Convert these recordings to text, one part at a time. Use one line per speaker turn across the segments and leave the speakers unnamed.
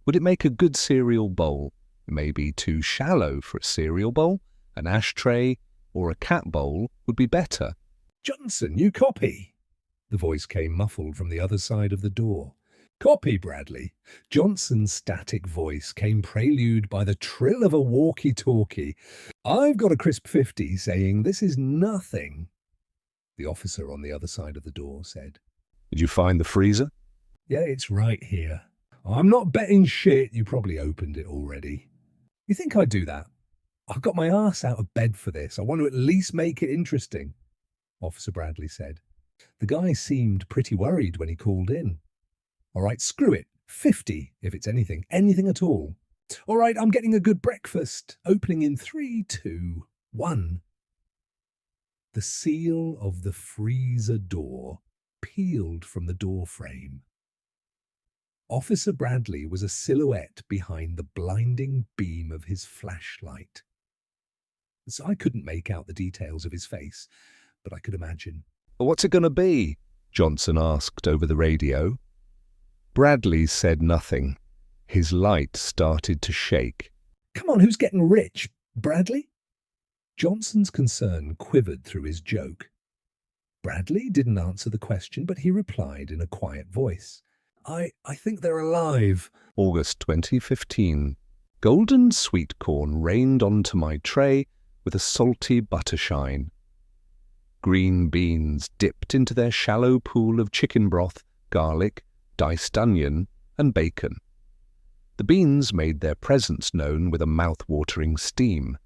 Would it make a good cereal bowl? It may be too shallow for a cereal bowl. An ashtray or a cat bowl would be better.
"Johnson, you copy!" The voice came muffled from the other side of the door. "Copy, Bradley." Johnson's static voice came prelude by the trill of a walkie-talkie. "I've got a crisp 50 saying this is nothing." The officer on the other side of the door said,
Did you find the freezer?
"Yeah, it's right here. I'm not betting shit you probably opened it already." "You think I'd do that? I've got my ass out of bed for this. I want to at least make it interesting," Officer Bradley said. The guy seemed pretty worried when he called in. "All right, screw it. 50 if it's anything at all. All right, I'm getting a good breakfast. Opening in 3, 2, 1. The seal of the freezer door peeled from the door frame. Officer Bradley was a silhouette behind the blinding beam of his flashlight. So I couldn't make out the details of his face, but I could imagine.
What's it going to be? Johnson asked over the radio. Bradley said nothing. His light started to shake.
"Come on, who's getting rich, Bradley?" Johnson's concern quivered through his joke. Bradley didn't answer the question, but he replied in a quiet voice. I think they're alive."
August 2015. Golden sweet corn rained onto my tray with a salty buttershine. Green beans dipped into their shallow pool of chicken broth, garlic, diced onion, and bacon. The beans made their presence known with a mouth-watering steam.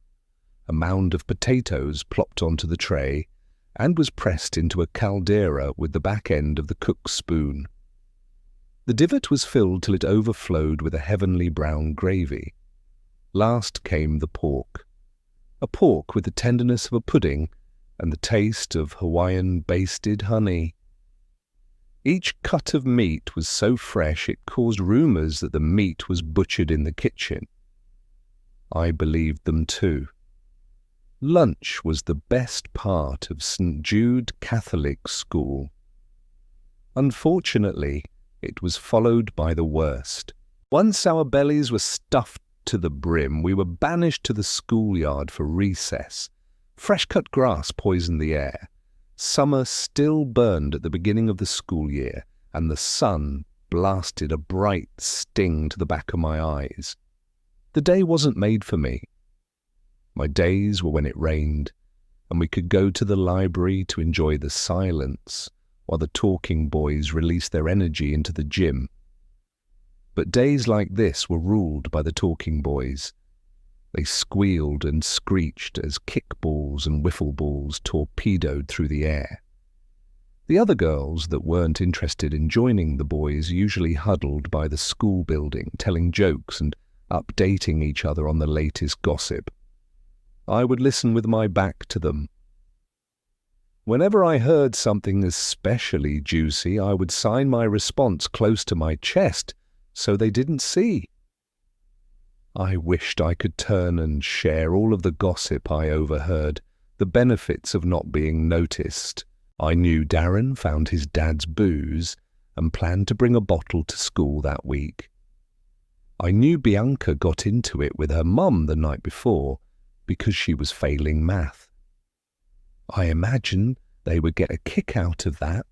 A mound of potatoes plopped onto the tray and was pressed into a caldera with the back end of the cook's spoon. The divot was filled till it overflowed with a heavenly brown gravy. Last came the pork. A pork with the tenderness of a pudding and the taste of Hawaiian basted honey. Each cut of meat was so fresh it caused rumours that the meat was butchered in the kitchen. I believed them too. Lunch was the best part of St. Jude Catholic School. Unfortunately, it was followed by the worst. Once our bellies were stuffed to the brim, we were banished to the schoolyard for recess. Fresh-cut grass poisoned the air. Summer still burned at the beginning of the school year, and the sun blasted a bright sting to the back of my eyes. The day wasn't made for me. My days were when it rained, and we could go to the library to enjoy the silence while the talking boys released their energy into the gym. But days like this were ruled by the talking boys. They squealed and screeched as kickballs and wiffle balls torpedoed through the air. The other girls that weren't interested in joining the boys usually huddled by the school building, telling jokes and updating each other on the latest gossip. I would listen with my back to them. Whenever I heard something especially juicy, I would sign my response close to my chest so they didn't see. I wished I could turn and share all of the gossip I overheard, the benefits of not being noticed. I knew Darren found his dad's booze and planned to bring a bottle to school that week. I knew Bianca got into it with her mum the night before because she was failing math. I imagined they would get a kick out of that.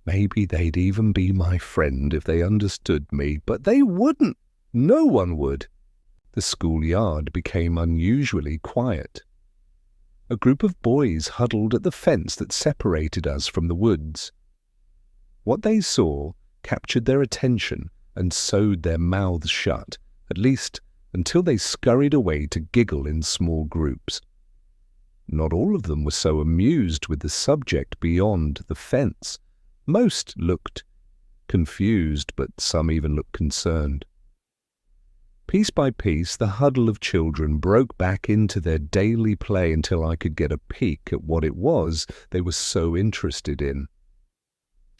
Maybe they'd even be my friend if they understood me, but they wouldn't. No one would. The schoolyard became unusually quiet. A group of boys huddled at the fence that separated us from the woods. What they saw captured their attention and sewed their mouths shut, at least until they scurried away to giggle in small groups. Not all of them were so amused with the subject beyond the fence. Most looked confused, but some even looked concerned. Piece by piece, the huddle of children broke back into their daily play until I could get a peek at what it was they were so interested in.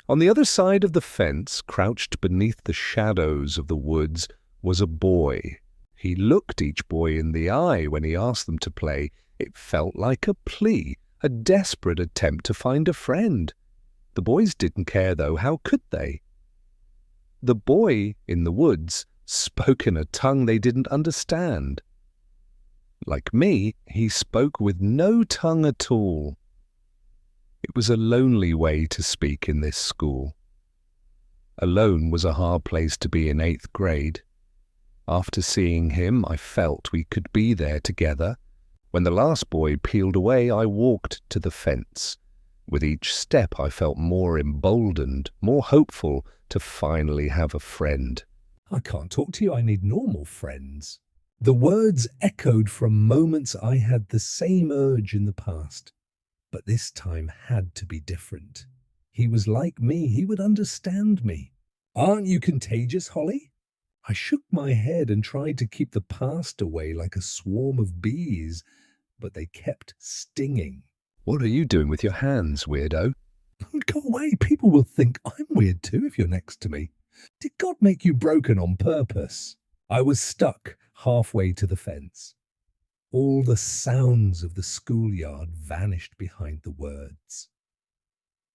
On the other side of the fence, crouched beneath the shadows of the woods, was a boy. He looked each boy in the eye when he asked them to play. It felt like a plea, a desperate attempt to find a friend. The boys didn't care, though. How could they? The boy in the woods spoke in a tongue they didn't understand. Like me, he spoke with no tongue at all. It was a lonely way to speak in this school. Alone was a hard place to be in 8th grade. After seeing him, I felt we could be there together. When the last boy peeled away, I walked to the fence. With each step, I felt more emboldened, more hopeful to finally have a friend.
I can't talk to you. I need normal friends. The words echoed from moments I had the same urge in the past, but this time had to be different. He was like me. He would understand me. Aren't you contagious, Holly? I shook my head and tried to keep the past away like a swarm of bees, but they kept stinging.
What are you doing with your hands, weirdo?
Go away. People will think I'm weird too if you're next to me. Did God make you broken on purpose? I was stuck halfway to the fence. All the sounds of the schoolyard vanished behind the words.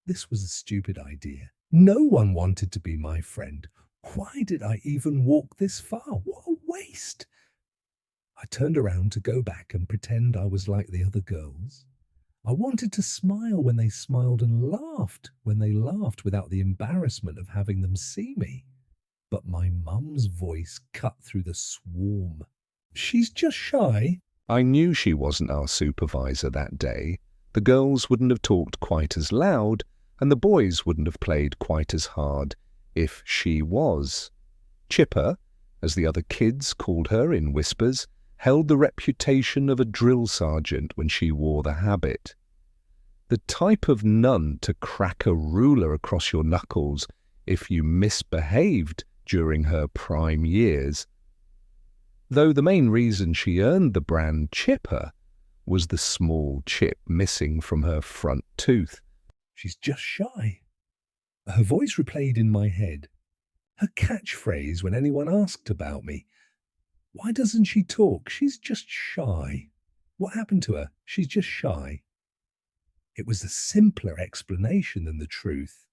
This was a stupid idea. No one wanted to be my friend. Why did I even walk this far? What a waste! I turned around to go back and pretend I was like the other girls. I wanted to smile when they smiled and laughed when they laughed without the embarrassment of having them see me. But my mum's voice cut through the swarm. She's just shy.
I knew she wasn't our supervisor that day. The girls wouldn't have talked quite as loud, and the boys wouldn't have played quite as hard if she was. Chipper, as the other kids called her in whispers, held the reputation of a drill sergeant when she wore the habit. The type of nun to crack a ruler across your knuckles if you misbehaved during her prime years. Though the main reason she earned the brand Chipper was the small chip missing from her front tooth.
She's just shy. Her voice replayed in my head. Her catchphrase when anyone asked about me. Why doesn't she talk? She's just shy. What happened to her? She's just shy. It was a simpler explanation than the truth.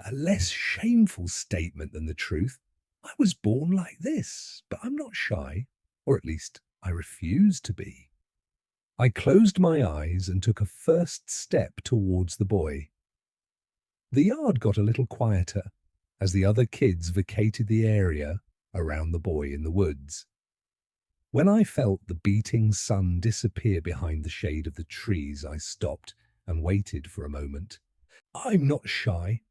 A less shameful statement than the truth. I was born like this, but I'm not shy, or at least I refuse to be. I closed my eyes and took a first step towards the boy. The yard got a little quieter as the other kids vacated the area around the boy in the woods. When I felt the beating sun disappear behind the shade of the trees, I stopped and waited for a moment. I'm not shy,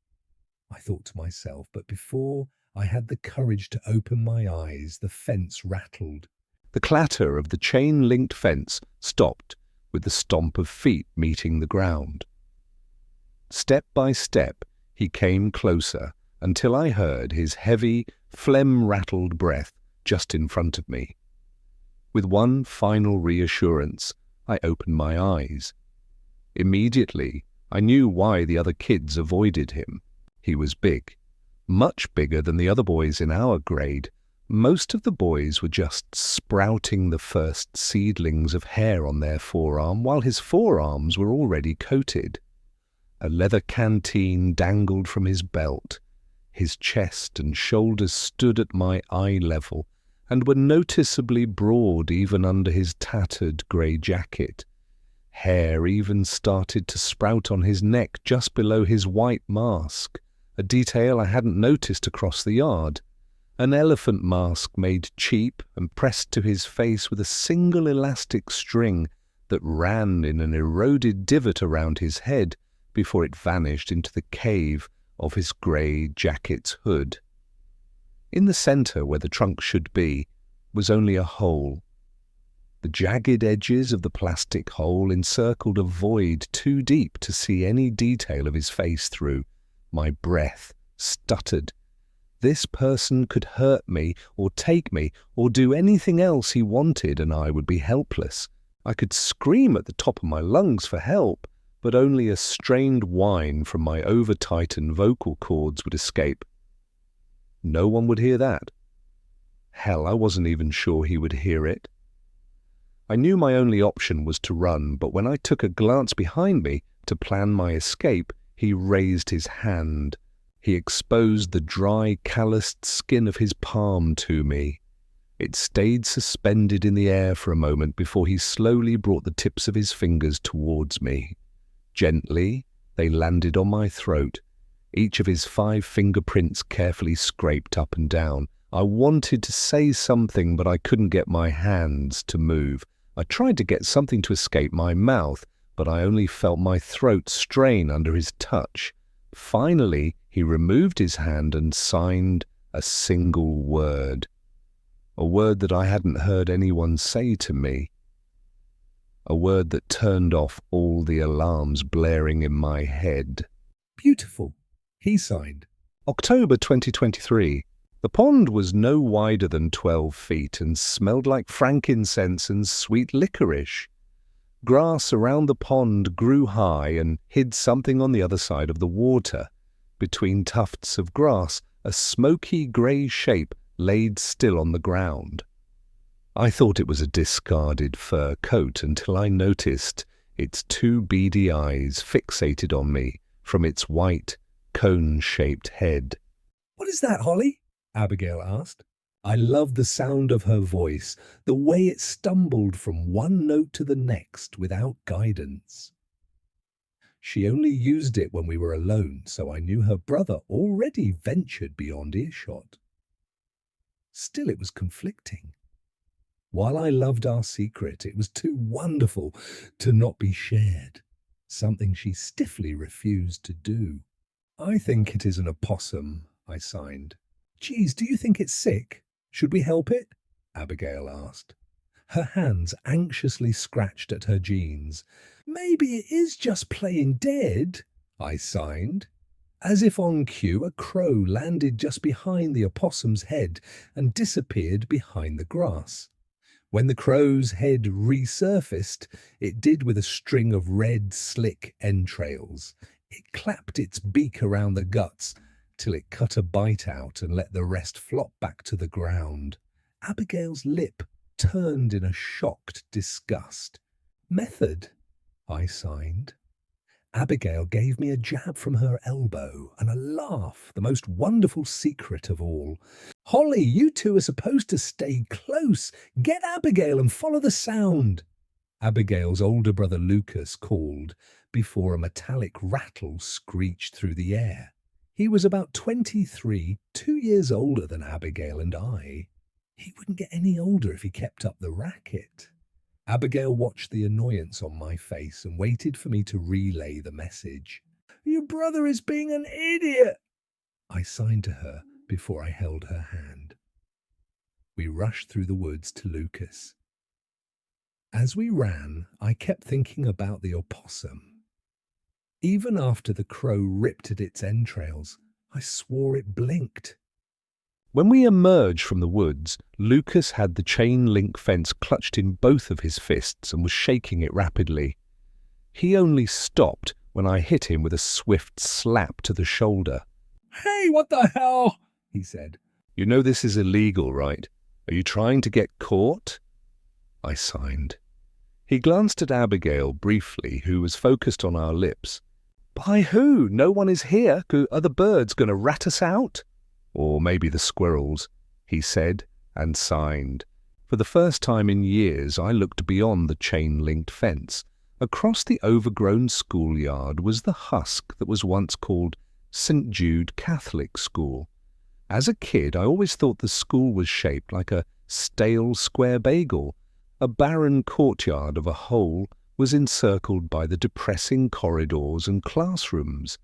I thought to myself, but before I had the courage to open my eyes, the fence rattled.
The clatter of the chain-linked fence stopped with the stomp of feet meeting the ground. Step by step, he came closer until I heard his heavy, phlegm-rattled breath just in front of me. With one final reassurance, I opened my eyes. Immediately, I knew why the other kids avoided him. He was big, much bigger than the other boys in our grade. Most of the boys were just sprouting the first seedlings of hair on their forearm, while his forearms were already coated. A leather canteen dangled from his belt. His chest and shoulders stood at my eye level and were noticeably broad even under his tattered grey jacket. Hair even started to sprout on his neck just below his white mask, a detail I hadn't noticed across the yard. An elephant mask made cheap and pressed to his face with a single elastic string that ran in an eroded divot around his head before it vanished into the cave of his grey jacket's hood. In the centre, where the trunk should be, was only a hole. The jagged edges of the plastic hole encircled a void too deep to see any detail of his face through. My breath stuttered. This person could hurt me or take me or do anything else he wanted, and I would be helpless. I could scream at the top of my lungs for help, but only a strained whine from my over-tightened vocal cords would escape. No one would hear that. Hell, I wasn't even sure he would hear it. I knew my only option was to run, but when I took a glance behind me to plan my escape, he raised his hand. He exposed the dry, calloused skin of his palm to me. It stayed suspended in the air for a moment before he slowly brought the tips of his fingers towards me. Gently, they landed on my throat, each of his 5 fingerprints carefully scraped up and down. I wanted to say something, but I couldn't get my hands to move. I tried to get something to escape my mouth, but I only felt my throat strain under his touch. Finally, he removed his hand and signed a single word. A word that I hadn't heard anyone say to me. A word that turned off all the alarms blaring in my head.
Beautiful, he signed.
October 2023. The pond was no wider than 12 feet and smelled like frankincense and sweet licorice. Grass around the pond grew high and hid something on the other side of the water. Between tufts of grass, a smoky grey shape laid still on the ground. I thought it was a discarded fur coat until I noticed its 2 beady eyes fixated on me from its white, cone-shaped head.
"What is that, Holly?" Abigail asked. I loved the sound of her voice, the way it stumbled from one note to the next without guidance. She only used it when we were alone, so I knew her brother already ventured beyond earshot. Still, it was conflicting. While I loved our secret, it was too wonderful to not be shared, something she stiffly refused to do. "I think it is an opossum," I signed. "Geez, do you think it's sick? Should we help it?" Abigail asked. Her hands anxiously scratched at her jeans. "Maybe it is just playing dead," I signed. As if on cue, a crow landed just behind the opossum's head and disappeared behind the grass. When the crow's head resurfaced, it did with a string of red, slick entrails. It clapped its beak around the guts till it cut a bite out and let the rest flop back to the ground. Abigail's lip turned in a shocked disgust. "Method," I signed. Abigail gave me a jab from her elbow and a laugh, the most wonderful secret of all. "Holly, you two are supposed to stay close. Get Abigail and follow the sound." Abigail's older brother Lucas called before a metallic rattle screeched through the air. He was about 23, 2 years older than Abigail and I. He wouldn't get any older if he kept up the racket. Abigail watched the annoyance on my face and waited for me to relay the message. "Your brother is being an idiot," I signed to her before I held her hand. We rushed through the woods to Lucas. As we ran, I kept thinking about the opossum. Even after the crow ripped at its entrails, I swore it blinked.
When we emerged from the woods, Lucas had the chain-link fence clutched in both of his fists and was shaking it rapidly. He only stopped when I hit him with a swift slap to the shoulder.
"Hey, what the hell?" he said.
"You know this is illegal, right? Are you trying to get caught?" I signed. He glanced at Abigail briefly, who was focused on our lips. "By who? No one is here. Are the birds going to rat us out? Or maybe the squirrels," he said and signed. For the first time in years, I looked beyond the chain-linked fence. Across the overgrown schoolyard was the husk that was once called St. Jude Catholic School. As a kid, I always thought the school was shaped like a stale square bagel. A barren courtyard of a hole was encircled by the depressing corridors and classrooms.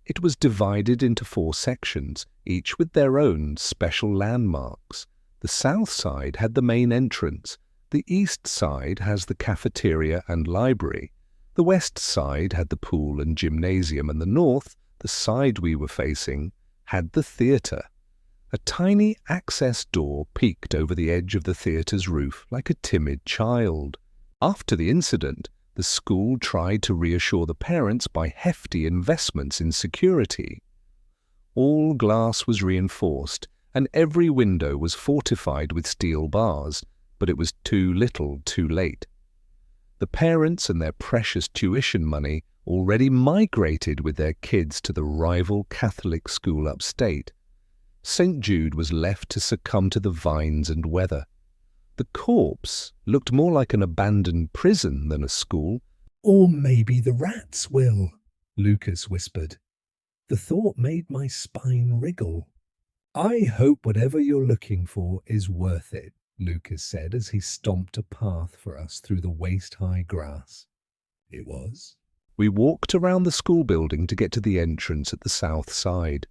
It was divided into 4 sections, each with their own special landmarks. The south side had the main entrance, the east side has the cafeteria and library, the west side had the pool and gymnasium, and the north, the side we were facing, had the theatre. A tiny access door peeked over the edge of the theatre's roof like a timid child. After the incident, the school tried to reassure the parents by hefty investments in security. All glass was reinforced, and every window was fortified with steel bars, but it was too little too late. The The parents and their precious tuition money already migrated with their kids to the rival Catholic school upstate. St. Jude was left to succumb to the vines and weather. The corpse looked more like an abandoned prison than a school.
Or maybe the rats will, Lucas whispered. The thought made my spine wriggle. I hope whatever you're looking for is worth it, Lucas said as he stomped a path for us through the waist-high grass. It was.
We walked around the school building to get to the entrance at the south side.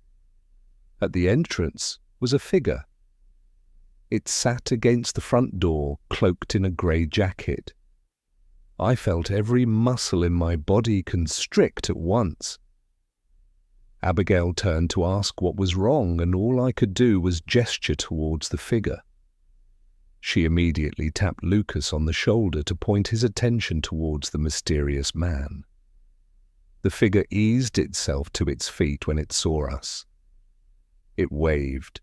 At the entrance was a figure. It sat against the front door, cloaked in a grey jacket. I felt every muscle in my body constrict at once. Abigail turned to ask what was wrong, and all I could do was gesture towards the figure. She immediately tapped Lucas on the shoulder to point his attention towards the mysterious man. The figure eased itself to its feet when it saw us. It waved.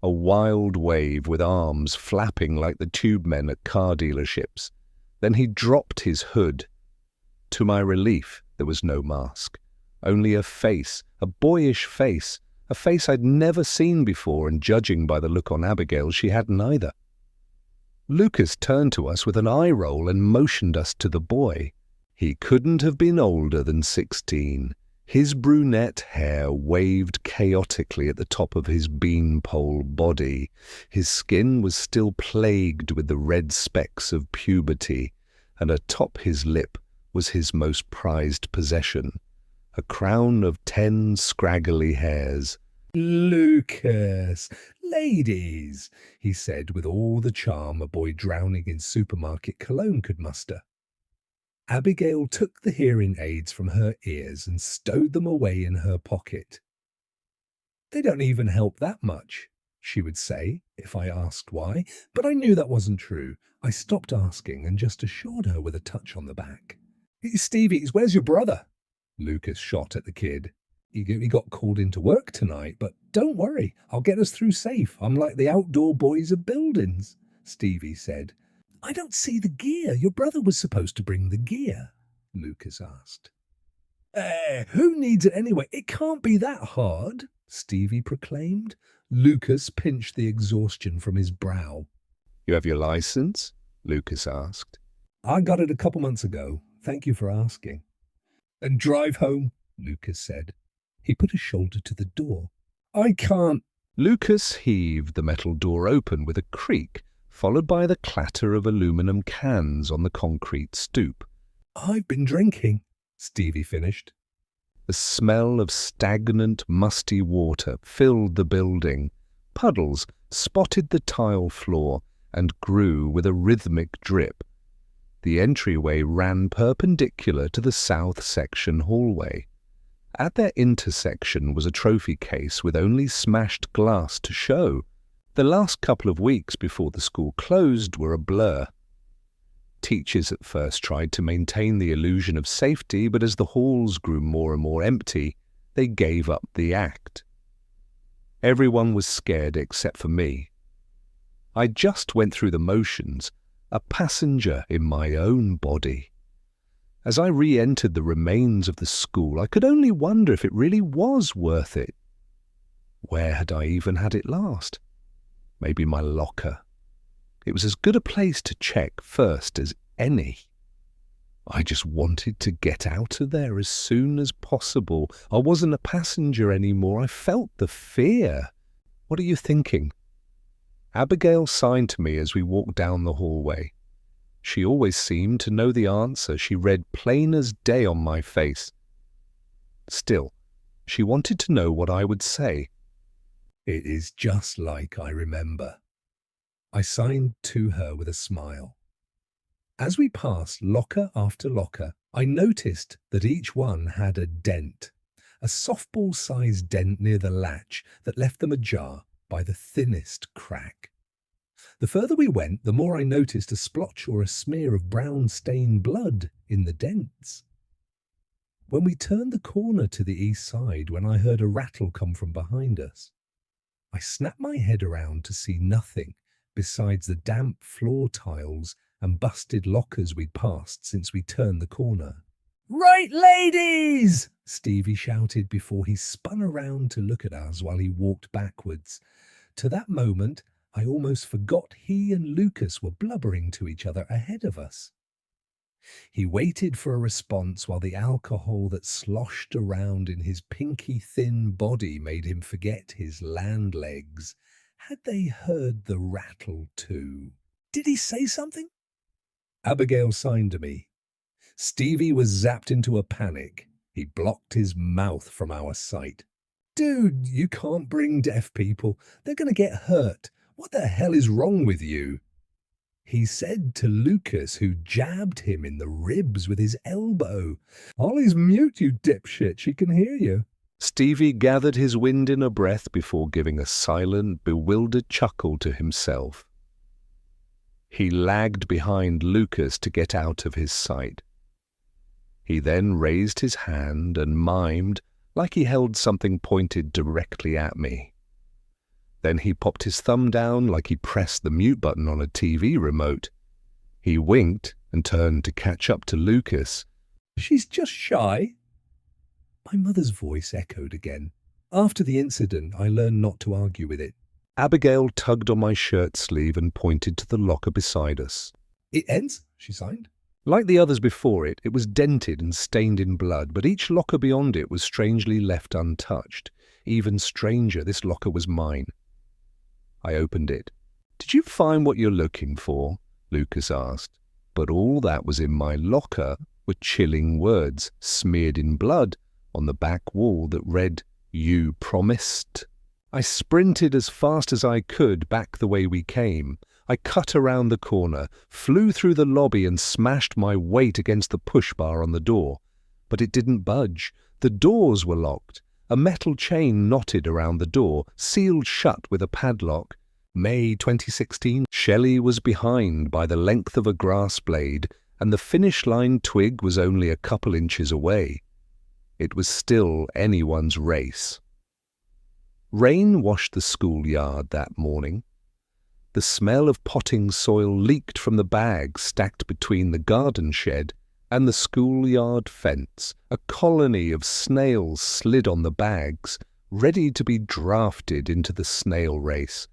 A wild wave with arms flapping like the tube men at car dealerships. Then he dropped his hood. To my relief, there was no mask. Only a face, a boyish face, a face I'd never seen before, and judging by the look on Abigail, she hadn't either. Lucas turned to us with an eye roll and motioned us to the boy. He couldn't have been older than 16. His brunette hair waved chaotically at the top of his beanpole body. His skin was still plagued with the red specks of puberty, and atop his lip was his most prized possession, a crown of 10 scraggly hairs.
Lucas, ladies, he said with all the charm a boy drowning in supermarket cologne could muster. Abigail took the hearing aids from her ears and stowed them away in her pocket. They don't even help that much, she would say, if I asked why, but I knew that wasn't true. I stopped asking and just assured her with a touch on the back. Stevie, where's your brother? Lucas shot at the kid. He got called into work tonight, but don't worry, I'll get us through safe. I'm like the outdoor boys of buildings, Stevie said. I don't see the gear. Your brother was supposed to bring the gear, Lucas asked. Who needs it anyway? It can't be that hard, Stevie proclaimed. Lucas pinched the exhaustion from his brow.
You have your license? Lucas asked.
I got it a couple months ago. Thank you for asking. And drive home, Lucas said. He put a shoulder to the door. I can't.
Lucas heaved the metal door open with a creak, followed by the clatter of aluminum cans on the concrete stoop.
I've been drinking, Stevie finished.
The smell of stagnant, musty water filled the building. Puddles spotted the tile floor and grew with a rhythmic drip. The entryway ran perpendicular to the south section hallway. At their intersection was a trophy case with only smashed glass to show. The last couple of weeks before the school closed were a blur. Teachers at first tried to maintain the illusion of safety, but as the halls grew more and more empty, they gave up the act. Everyone was scared except for me. I just went through the motions, a passenger in my own body. As I re-entered the remains of the school, I could only wonder if it really was worth it. Where had I even had it last? Maybe my locker. It was as good a place to check first as any. I just wanted to get out of there as soon as possible. I wasn't a passenger anymore. I felt the fear. What are you thinking? Abigail signed to me as we walked down the hallway. She always seemed to know the answer. She read plain as day on my face. Still, she wanted to know what I would say.
It is just like I remember. I signed to her with a smile. As we passed locker after locker, I noticed that each one had a dent, a softball-sized dent near the latch that left them ajar by the thinnest crack. The further we went, the more I noticed a splotch or a smear of brown-stained blood in the dents. When we turned the corner to the east side, when I heard a rattle come from behind us, I snapped my head around to see nothing besides the damp floor tiles and busted lockers we'd passed since we turned the corner. "Right, ladies!" Stevie shouted before he spun around to look at us while he walked backwards. To that moment, I almost forgot he and Lucas were blubbering to each other ahead of us. He waited for a response while the alcohol that sloshed around in his pinky thin body made him forget his land legs. Had they heard the rattle too? Did he say something? Abigail signed to me. Stevie was zapped into a panic. He blocked his mouth from our sight. "Dude, you can't bring deaf people. They're going to get hurt. What the hell is wrong with you?" He said to Lucas, who jabbed him in the ribs with his elbow. "Ollie's mute, you dipshit. She can hear you."
Stevie gathered his wind in a breath before giving a silent, bewildered chuckle to himself. He lagged behind Lucas to get out of his sight. He then raised his hand and mimed like he held something pointed directly at me. Then he popped his thumb down like he pressed the mute button on a TV remote. He winked and turned to catch up to Lucas.
"She's just shy." My mother's voice echoed again. After the incident, I learned not to argue with it.
Abigail tugged on my shirt sleeve and pointed to the locker beside us.
"It ends," she signed.
Like the others before it, it was dented and stained in blood, but each locker beyond it was strangely left untouched. Even stranger, this locker was mine. I opened it. "Did you find what you're looking for?" Lucas asked. But all that was in my locker were chilling words, smeared in blood, on the back wall that read, "You promised." I sprinted as fast as I could back the way we came. I cut around the corner, flew through the lobby and smashed my weight against the push bar on the door. But it didn't budge. The doors were locked. A metal chain knotted around the door, sealed shut with a padlock. May 2016. Shelley was behind by the length of a grass blade, and the finish line twig was only a couple inches away. It was still anyone's race. Rain washed the schoolyard that morning. The smell of potting soil leaked from the bags stacked between the garden shed and the schoolyard fence. A colony of snails slid on the bags, ready to be drafted into the snail race.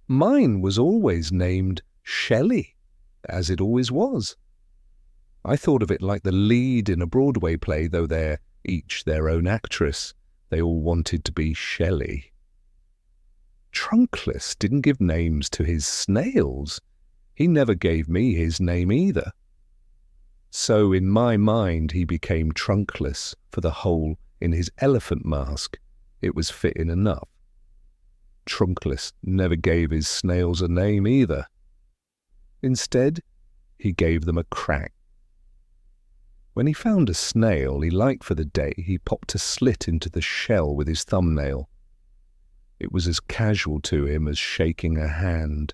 Mine was always named Shelley, as it always was. I thought of it like the lead in a Broadway play, though they're each their own actress. They all wanted to be Shelley. Trunkless didn't give names to his snails. He never gave me his name either. So in my mind he became Trunkless for the hole in his elephant mask. It was fitting enough. Trunkless never gave his snails a name either. Instead, he gave them a crack. When he found a snail he liked for the day, he popped a slit into the shell with his thumbnail. It was as casual to him as shaking a hand.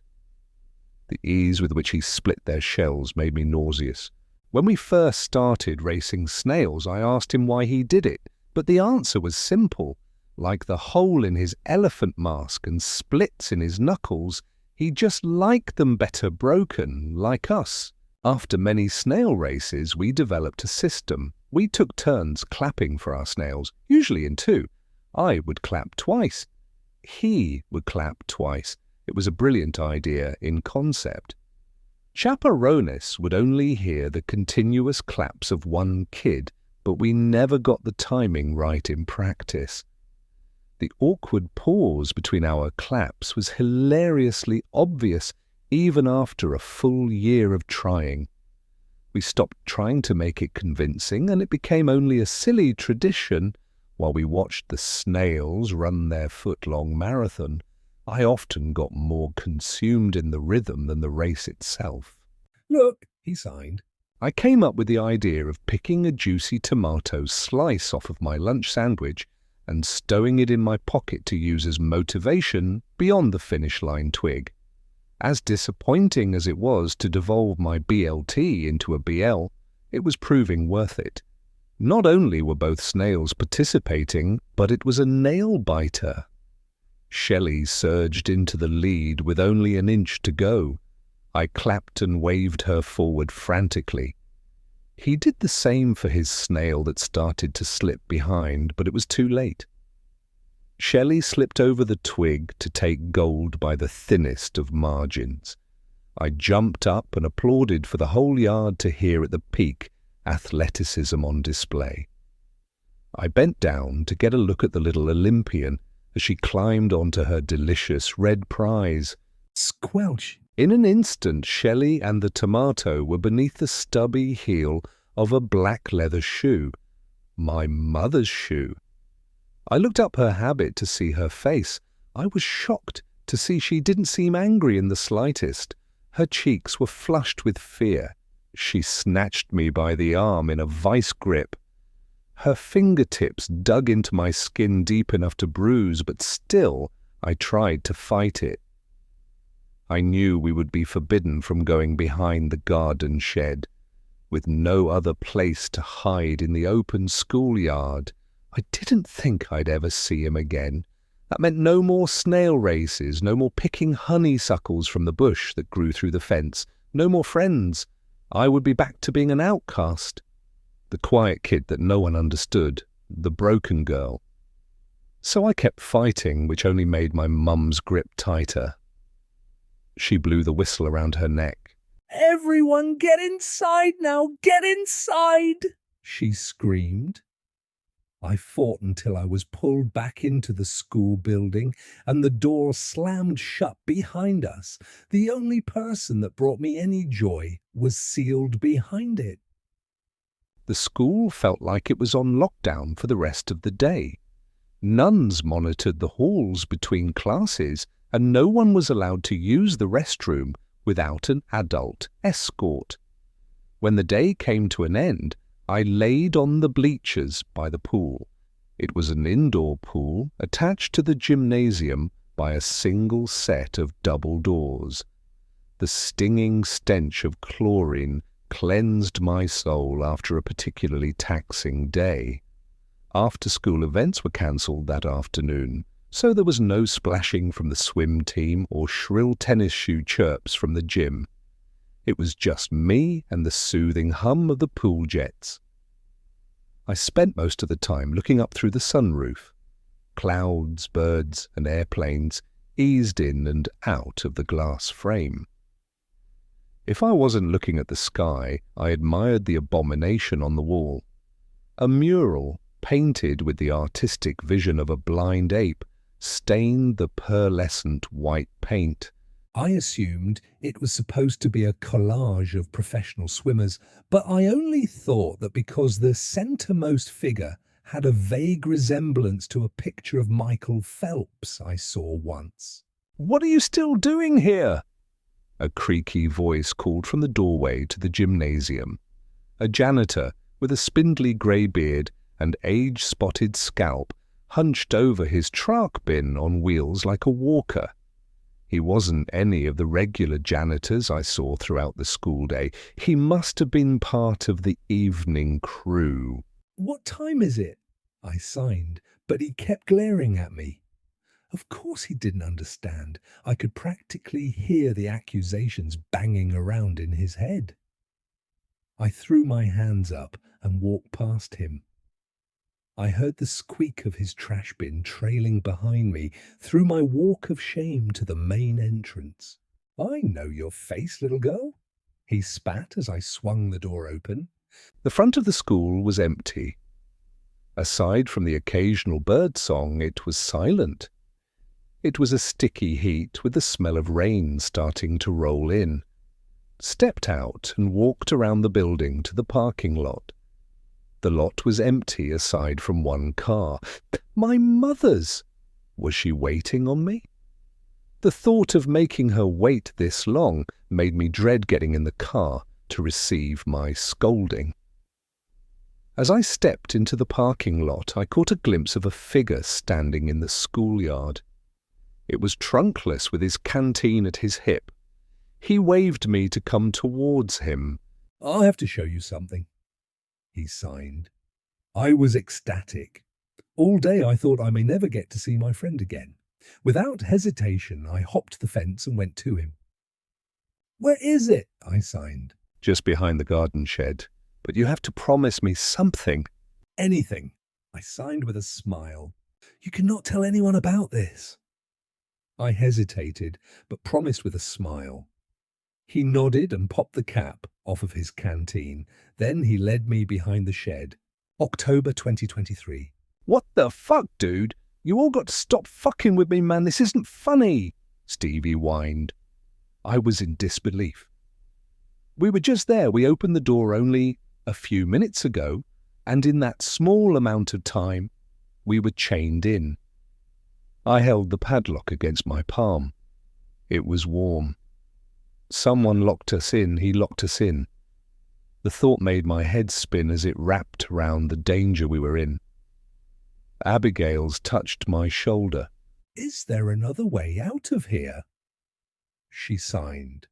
The ease with which he split their shells made me nauseous. When we first started racing snails, I asked him why he did it, but the answer was simple. Like the hole in his elephant mask and splits in his knuckles, he just liked them better broken, like us. After many snail races, we developed a system. We took turns clapping for our snails, usually in two. I would clap twice. He would clap twice. It was a brilliant idea in concept. Chaperones would only hear the continuous claps of one kid, but we never got the timing right in practice. The awkward pause between our claps was hilariously obvious even after a full year of trying. We stopped trying to make it convincing, and it became only a silly tradition while we watched the snails run their foot-long marathon. I often got more consumed in the rhythm than the race itself.
"Look," he signed.
I came up with the idea of picking a juicy tomato slice off of my lunch sandwich and stowing it in my pocket to use as motivation beyond the finish line twig. As disappointing as it was to devolve my BLT into a BL, it was proving worth it. Not only were both snails participating, but it was a nail-biter. Shelley surged into the lead with only an inch to go. I clapped and waved her forward frantically. He did the same for his snail that started to slip behind, but it was too late. Shelley slipped over the twig to take gold by the thinnest of margins. I jumped up and applauded for the whole yard to hear at the peak, athleticism on display. I bent down to get a look at the little Olympian as she climbed onto her delicious red prize.
Squelch!
In an instant, Shelley and the tomato were beneath the stubby heel of a black leather shoe. My mother's shoe. I looked up her habit to see her face. I was shocked to see she didn't seem angry in the slightest. Her cheeks were flushed with fear. She snatched me by the arm in a vice grip. Her fingertips dug into my skin deep enough to bruise, but still I tried to fight it. I knew we would be forbidden from going behind the garden shed, with no other place to hide in the open schoolyard. I didn't think I'd ever see him again. That meant no more snail races, no more picking honeysuckles from the bush that grew through the fence, no more friends. I would be back to being an outcast. The quiet kid that no one understood, the broken girl. So I kept fighting, which only made my mum's grip tighter. She blew the whistle around her neck.
Everyone get inside now! Get inside! She screamed. I fought until I was pulled back into the school building and the door slammed shut behind us. The only person that brought me any joy was sealed behind it.
The school felt like it was on lockdown for the rest of the day. Nuns monitored the halls between classes, and no one was allowed to use the restroom without an adult escort. When the day came to an end, I laid on the bleachers by the pool. It was an indoor pool attached to the gymnasium by a single set of double doors. The stinging stench of chlorine cleansed my soul after a particularly taxing day. After-school events were cancelled that afternoon, so there was no splashing from the swim team or shrill tennis shoe chirps from the gym. It was just me and the soothing hum of the pool jets. I spent most of the time looking up through the sunroof. Clouds, birds, and airplanes eased in and out of the glass frame. If I wasn't looking at the sky, I admired the abomination on the wall. A mural, painted with the artistic vision of a blind ape, stained the pearlescent white paint.
I assumed it was supposed to be a collage of professional swimmers, but I only thought that because the centermost figure had a vague resemblance to a picture of Michael Phelps I saw once.
"What are you still doing here?" A creaky voice called from the doorway to the gymnasium. A janitor with a spindly grey beard and age-spotted scalp hunched over his truck bin on wheels like a walker. He wasn't any of the regular janitors I saw throughout the school day. He must have been part of the evening crew.
"What time is it?" I signed, but he kept glaring at me. Of course he didn't understand. I could practically hear the accusations banging around in his head. I threw my hands up and walked past him. I heard the squeak of his trash bin trailing behind me through my walk of shame to the main entrance. "I know your face, little girl," he spat as I swung the door open.
The front of the school was empty. Aside from the occasional bird song, it was silent. It was a sticky heat with the smell of rain starting to roll in. Stepped out and walked around the building to the parking lot. The lot was empty aside from one car. My mother's! Was she waiting on me? The thought of making her wait this long made me dread getting in the car to receive my scolding. As I stepped into the parking lot, I caught a glimpse of a figure standing in the schoolyard. It was trunkless with his canteen at his hip. He waved me to come towards him.
"I have to show you something," he signed. I was ecstatic. All day I thought I may never get to see my friend again. Without hesitation, I hopped the fence and went to him. Where is it? I signed.
Just behind the garden shed. But you have to promise me something.
Anything. I signed with a smile. You cannot tell anyone about this. I hesitated, but promised with a smile. He nodded and popped the cap off of his canteen. Then he led me behind the shed. October 2023.
What the fuck, dude? You all got to stop fucking with me, man. This isn't funny, Stevie whined. I was in disbelief. We were just there. We opened the door only a few minutes ago, and in that small amount of time, we were chained in. I held the padlock against my palm. It was warm. Someone locked us in. He locked us in. The thought made my head spin as it wrapped around the danger we were in. Abigail's touched my shoulder.
Is there another way out of here? She signed.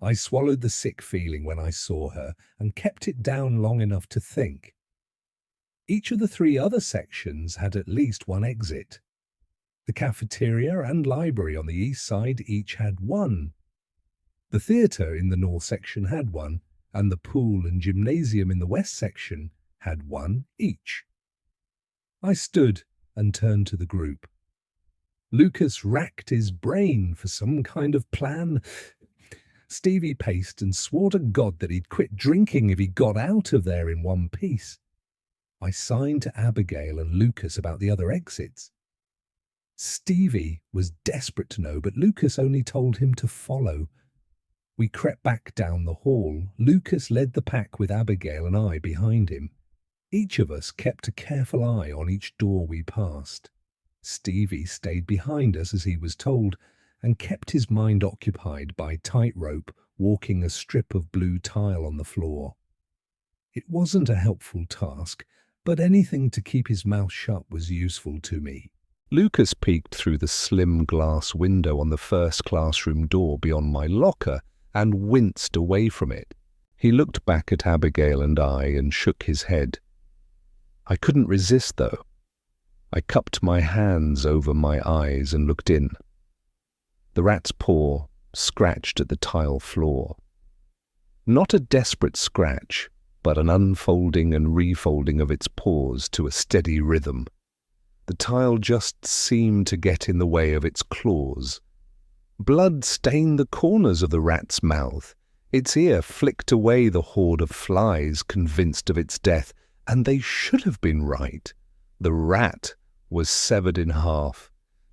I swallowed the sick feeling when I saw her and kept it down long enough to think. Each of the 3 other sections had at least one exit. The cafeteria and library on the east side each had one. The theatre in the north section had one, and the pool and gymnasium in the west section had one each. I stood and turned to the group. Lucas racked his brain for some kind of plan. Stevie paced and swore to God that he'd quit drinking if he got out of there in one piece. I signed to Abigail and Lucas about the other exits. Stevie was desperate to know, but Lucas only told him to follow. We crept back down the hall. Lucas led the pack with Abigail and I behind him. Each of us kept a careful eye on each door we passed. Stevie stayed behind us as he was told, and kept his mind occupied by tightrope walking a strip of blue tile on the floor. It wasn't a helpful task, but anything to keep his mouth shut was useful to me.
Lucas peeked through the slim glass window on the first classroom door beyond my locker and winced away from it. He looked back at Abigail and I and shook his head. I couldn't resist, though. I cupped my hands over my eyes and looked in. The rat's paw scratched at the tile floor. Not a desperate scratch, but an unfolding and refolding of its paws to a steady rhythm. The tile just seemed to get in the way of its claws. Blood stained the corners of the rat's mouth. Its ear flicked away the horde of flies, convinced of its death, and they should have been right. The rat was severed in half.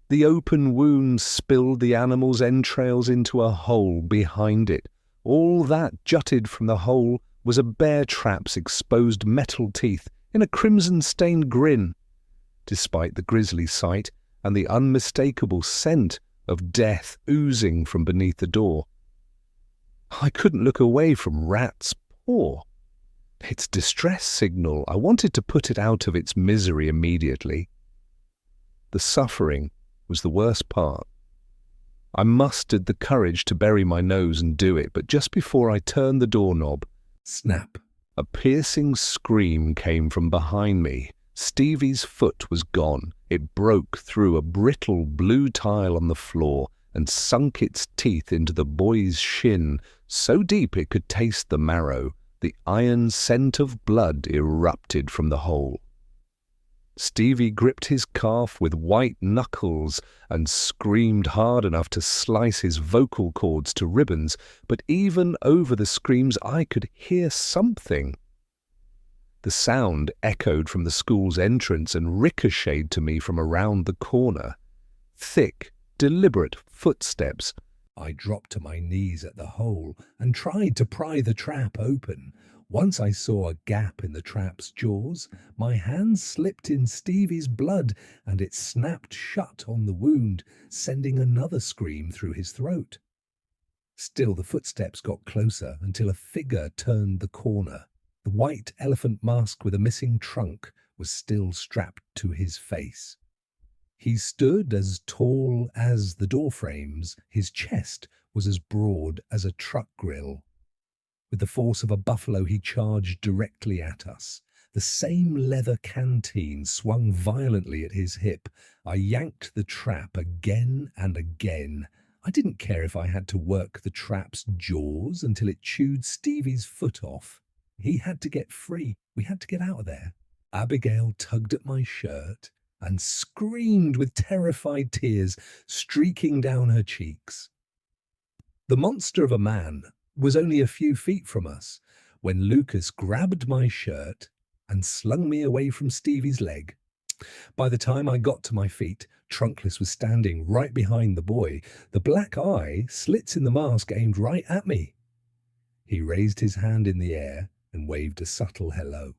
The open wound spilled the animal's entrails into a hole behind it. All that jutted from the hole was a bear trap's exposed metal teeth in a crimson-stained grin. Despite the grisly sight and the unmistakable scent of death oozing from beneath the door, I couldn't look away from Rat's paw. Its distress signal, I wanted to put it out of its misery immediately. The suffering was the worst part. I mustered the courage to bury my nose and do it, but just before I turned the doorknob,
snap!
A piercing scream came from behind me. Stevie's foot was gone. It broke through a brittle blue tile on the floor and sunk its teeth into the boy's shin so deep it could taste the marrow. The iron scent of blood erupted from the hole. Stevie gripped his calf with white knuckles and screamed hard enough to slice his vocal cords to ribbons, but even over the screams I could hear something. The sound echoed from the school's entrance and ricocheted to me from around the corner. Thick, deliberate footsteps.
I dropped to my knees at the hole and tried to pry the trap open. Once I saw a gap in the trap's jaws, my hand slipped in Stevie's blood and it snapped shut on the wound, sending another scream through his throat. Still the footsteps got closer until a figure turned the corner. The white elephant mask with a missing trunk was still strapped to his face. He stood as tall as the door frames. His chest was as broad as a truck grill. With the force of a buffalo, he charged directly at us. The same leather canteen swung violently at his hip. I yanked the trap again and again. I didn't care if I had to work the trap's jaws until it chewed Stevie's foot off. He had to get free. We had to get out of there. Abigail tugged at my shirt and screamed with terrified tears streaking down her cheeks. The monster of a man was only a few feet from us when Lucas grabbed my shirt and slung me away from Stevie's leg. By the time I got to my feet, Trunkless was standing right behind the boy, the black eye slits in the mask aimed right at me. He raised his hand in the air and waved a subtle hello.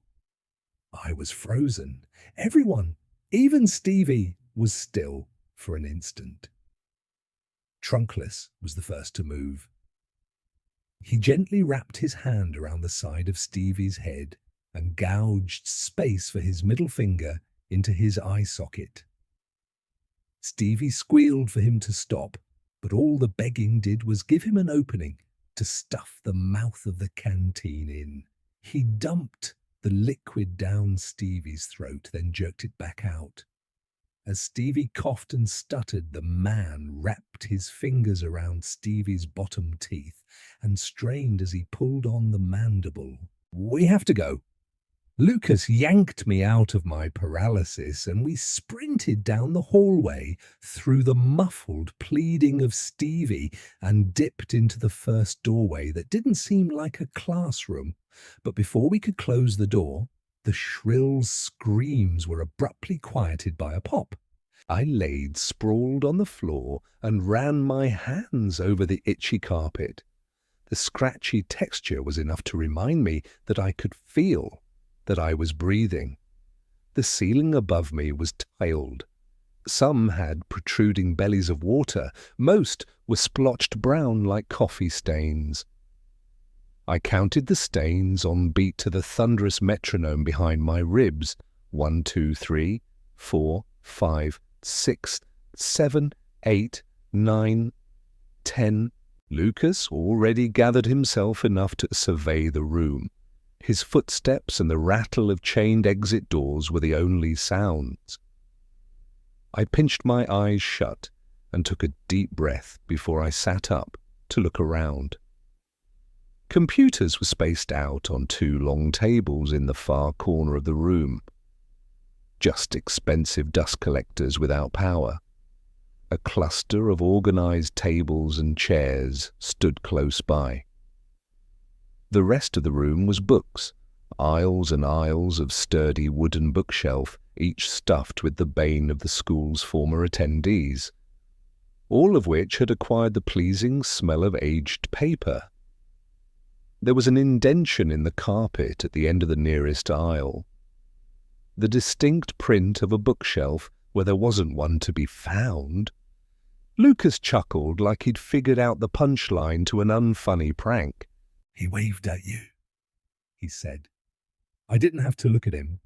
I was frozen. Everyone, even Stevie, was still for an instant. Trunkless was the first to move. He gently wrapped his hand around the side of Stevie's head and gouged space for his middle finger into his eye socket. Stevie squealed for him to stop, but all the begging did was give him an opening to stuff the mouth of the canteen in. He dumped the liquid down Stevie's throat, then jerked it back out. As Stevie coughed and stuttered, the man wrapped his fingers around Stevie's bottom teeth and strained as he pulled on the mandible. "We have to go." Lucas yanked me out of my paralysis, and we sprinted down the hallway through the muffled pleading of Stevie and dipped into the first doorway that didn't seem like a classroom. But before we could close the door, the shrill screams were abruptly quieted by a pop. I laid sprawled on the floor and ran my hands over the itchy carpet. The scratchy texture was enough to remind me that I could feel that I was breathing. The ceiling above me was tiled. Some had protruding bellies of water. Most were splotched brown like coffee stains. I counted the stains on beat to the thunderous metronome behind my ribs. 1, 2, 3, 4, 5, 6, 7, 8, 9, 10. Lucas already gathered himself enough to survey the room. His footsteps and the rattle of chained exit doors were the only sounds. I pinched my eyes shut and took a deep breath before I sat up to look around. Computers were spaced out on 2 long tables in the far corner of the room. Just expensive dust collectors without power. A cluster of organized tables and chairs stood close by. The rest of the room was books, aisles and aisles of sturdy wooden bookshelf, each stuffed with the bane of the school's former attendees, all of which had acquired the pleasing smell of aged paper. There was an indention in the carpet at the end of the nearest aisle, the distinct print of a bookshelf where there wasn't one to be found. Lucas chuckled like he'd figured out the punchline to an unfunny prank. "He waved at you," he said. I didn't have to look at him.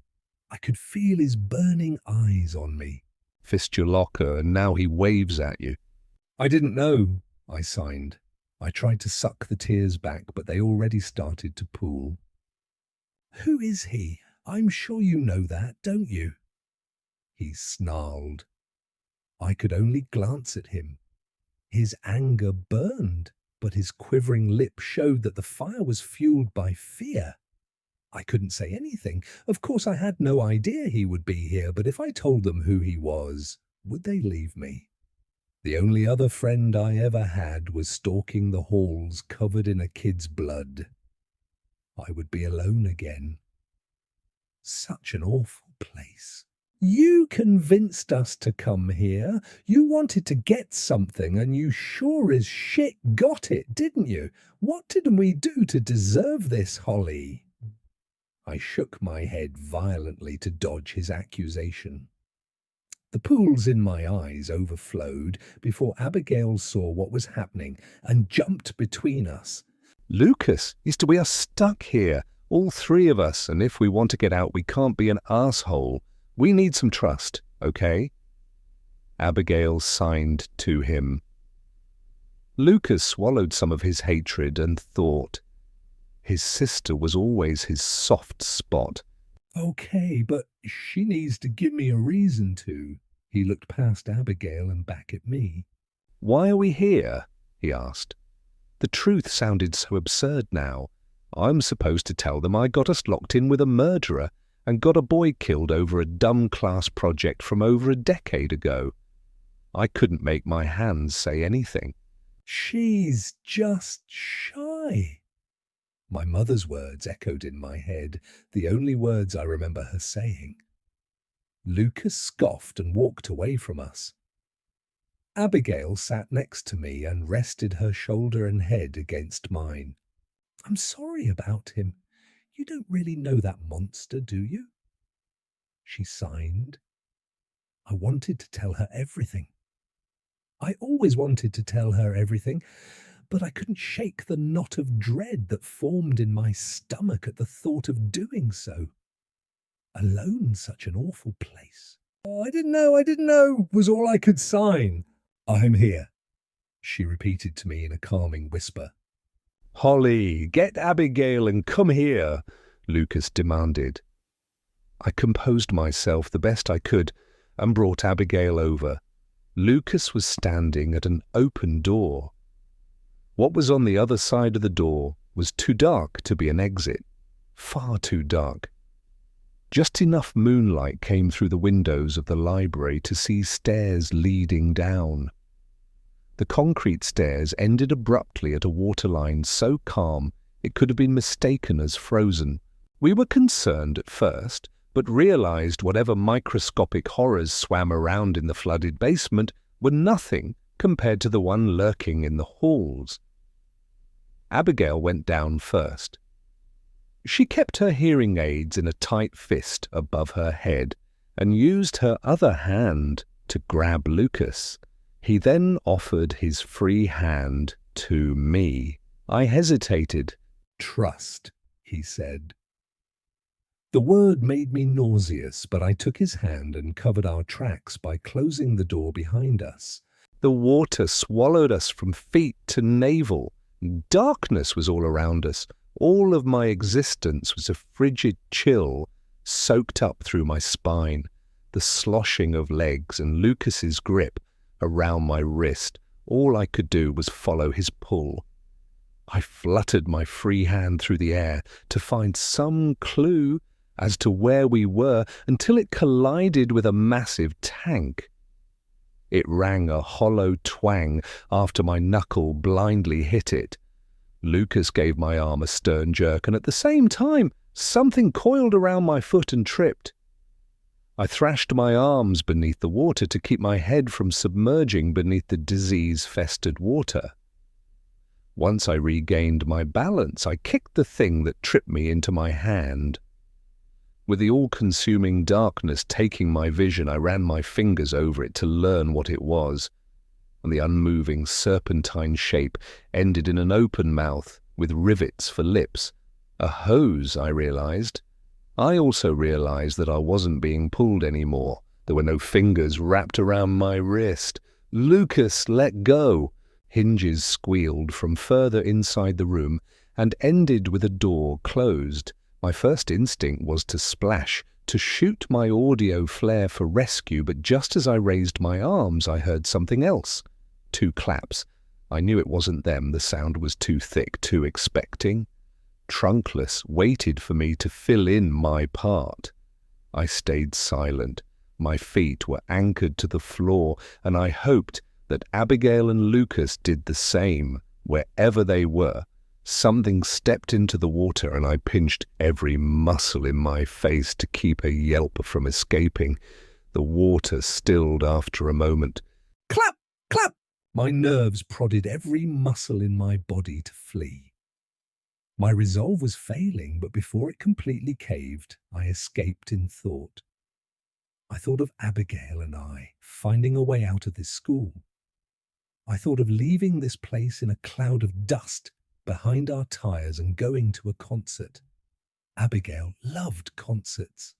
I could feel his burning eyes on me.
"Fist your locker, and now he waves at you."
"I didn't know," I signed. I tried to suck the tears back, but they already started to pool. "Who is he? I'm sure you know that, don't you?" He snarled. I could only glance at him. His anger burned, but his quivering lip showed that the fire was fueled by fear. I couldn't say anything. Of course, I had no idea he would be here, but if I told them who he was, would they leave me? The only other friend I ever had was stalking the halls covered in a kid's blood. I would be alone again. Such an awful place. "You convinced us to come here. You wanted to get something, and you sure as shit got it, didn't you? What did we do to deserve this, Holly?" I shook my head violently to dodge his accusation. The pools in my eyes overflowed before Abigail saw what was happening and jumped between us.
"Lucas, we are stuck here, all 3 of us, and if we want to get out, we can't be an asshole. We need some trust, okay?" Abigail signed to him. Lucas swallowed some of his hatred and thought. His sister was always his soft spot.
"Okay, but she needs to give me a reason to." He looked past Abigail and back at me.
"Why are we here?" he asked. The truth sounded so absurd now. I'm supposed to tell them I got us locked in with a murderer and got a boy killed over a dumb class project from over a decade ago. I couldn't make my hands say anything.
"She's just shy." My mother's words echoed in my head, the only words I remember her saying. Lucas scoffed and walked away from us. Abigail sat next to me and rested her shoulder and head against mine. "I'm sorry about him. You don't really know that monster, do you?" She signed. I wanted to tell her everything. I always wanted to tell her everything, but I couldn't shake the knot of dread that formed in my stomach at the thought of doing so. Alone, such an awful place. "Oh, I didn't know, was all I could sign." "I'm here," she repeated to me in a calming whisper.
"Holly, get Abigail and come here," Lucas demanded. I composed myself the best I could and brought Abigail over. Lucas was standing at an open door. What was on the other side of the door was too dark to be an exit. Far too dark. Just enough moonlight came through the windows of the library to see stairs leading down. The concrete stairs ended abruptly at a waterline so calm it could have been mistaken as frozen. We were concerned at first, but realized whatever microscopic horrors swam around in the flooded basement were nothing compared to the one lurking in the halls. Abigail went down first. She kept her hearing aids in a tight fist above her head and used her other hand to grab Lucas. He then offered his free hand to me. I hesitated.
"Trust," he said. The word made me nauseous, but I took his hand and covered our tracks by closing the door behind us.
The water swallowed us from feet to navel. Darkness was all around us. All of my existence was a frigid chill soaked up through my spine. The sloshing of legs and Lucas's grip around my wrist. All I could do was follow his pull. I fluttered my free hand through the air to find some clue as to where we were until it collided with a massive tank. It rang a hollow twang after my knuckle blindly hit it. Lucas gave my arm a stern jerk, and at the same time, something coiled around my foot and tripped. I thrashed my arms beneath the water to keep my head from submerging beneath the disease-festered water. Once I regained my balance, I kicked the thing that tripped me into my hand. With the all-consuming darkness taking my vision, I ran my fingers over it to learn what it was, and the unmoving serpentine shape ended in an open mouth with rivets for lips. A hose, I realized. I also realized that I wasn't being pulled anymore. There were no fingers wrapped around my wrist. "Lucas, let go!" Hinges squealed from further inside the room and ended with a door closed. My first instinct was to splash, to shoot my audio flare for rescue, but just as I raised my arms, I heard something else. 2 claps. I knew it wasn't them. The sound was too thick, too expecting. Trunkless waited for me to fill in my part. I stayed silent. My feet were anchored to the floor, and I hoped that Abigail and Lucas did the same, wherever they were. Something stepped into the water, and I pinched every muscle in my face to keep a yelp from escaping. The water stilled after a moment.
Clap! Clap! My nerves prodded every muscle in my body to flee. My resolve was failing, but before it completely caved, I escaped in thought. I thought of Abigail and I finding a way out of this school. I thought of leaving this place in a cloud of dust behind our tires and going to a concert. Abigail loved concerts.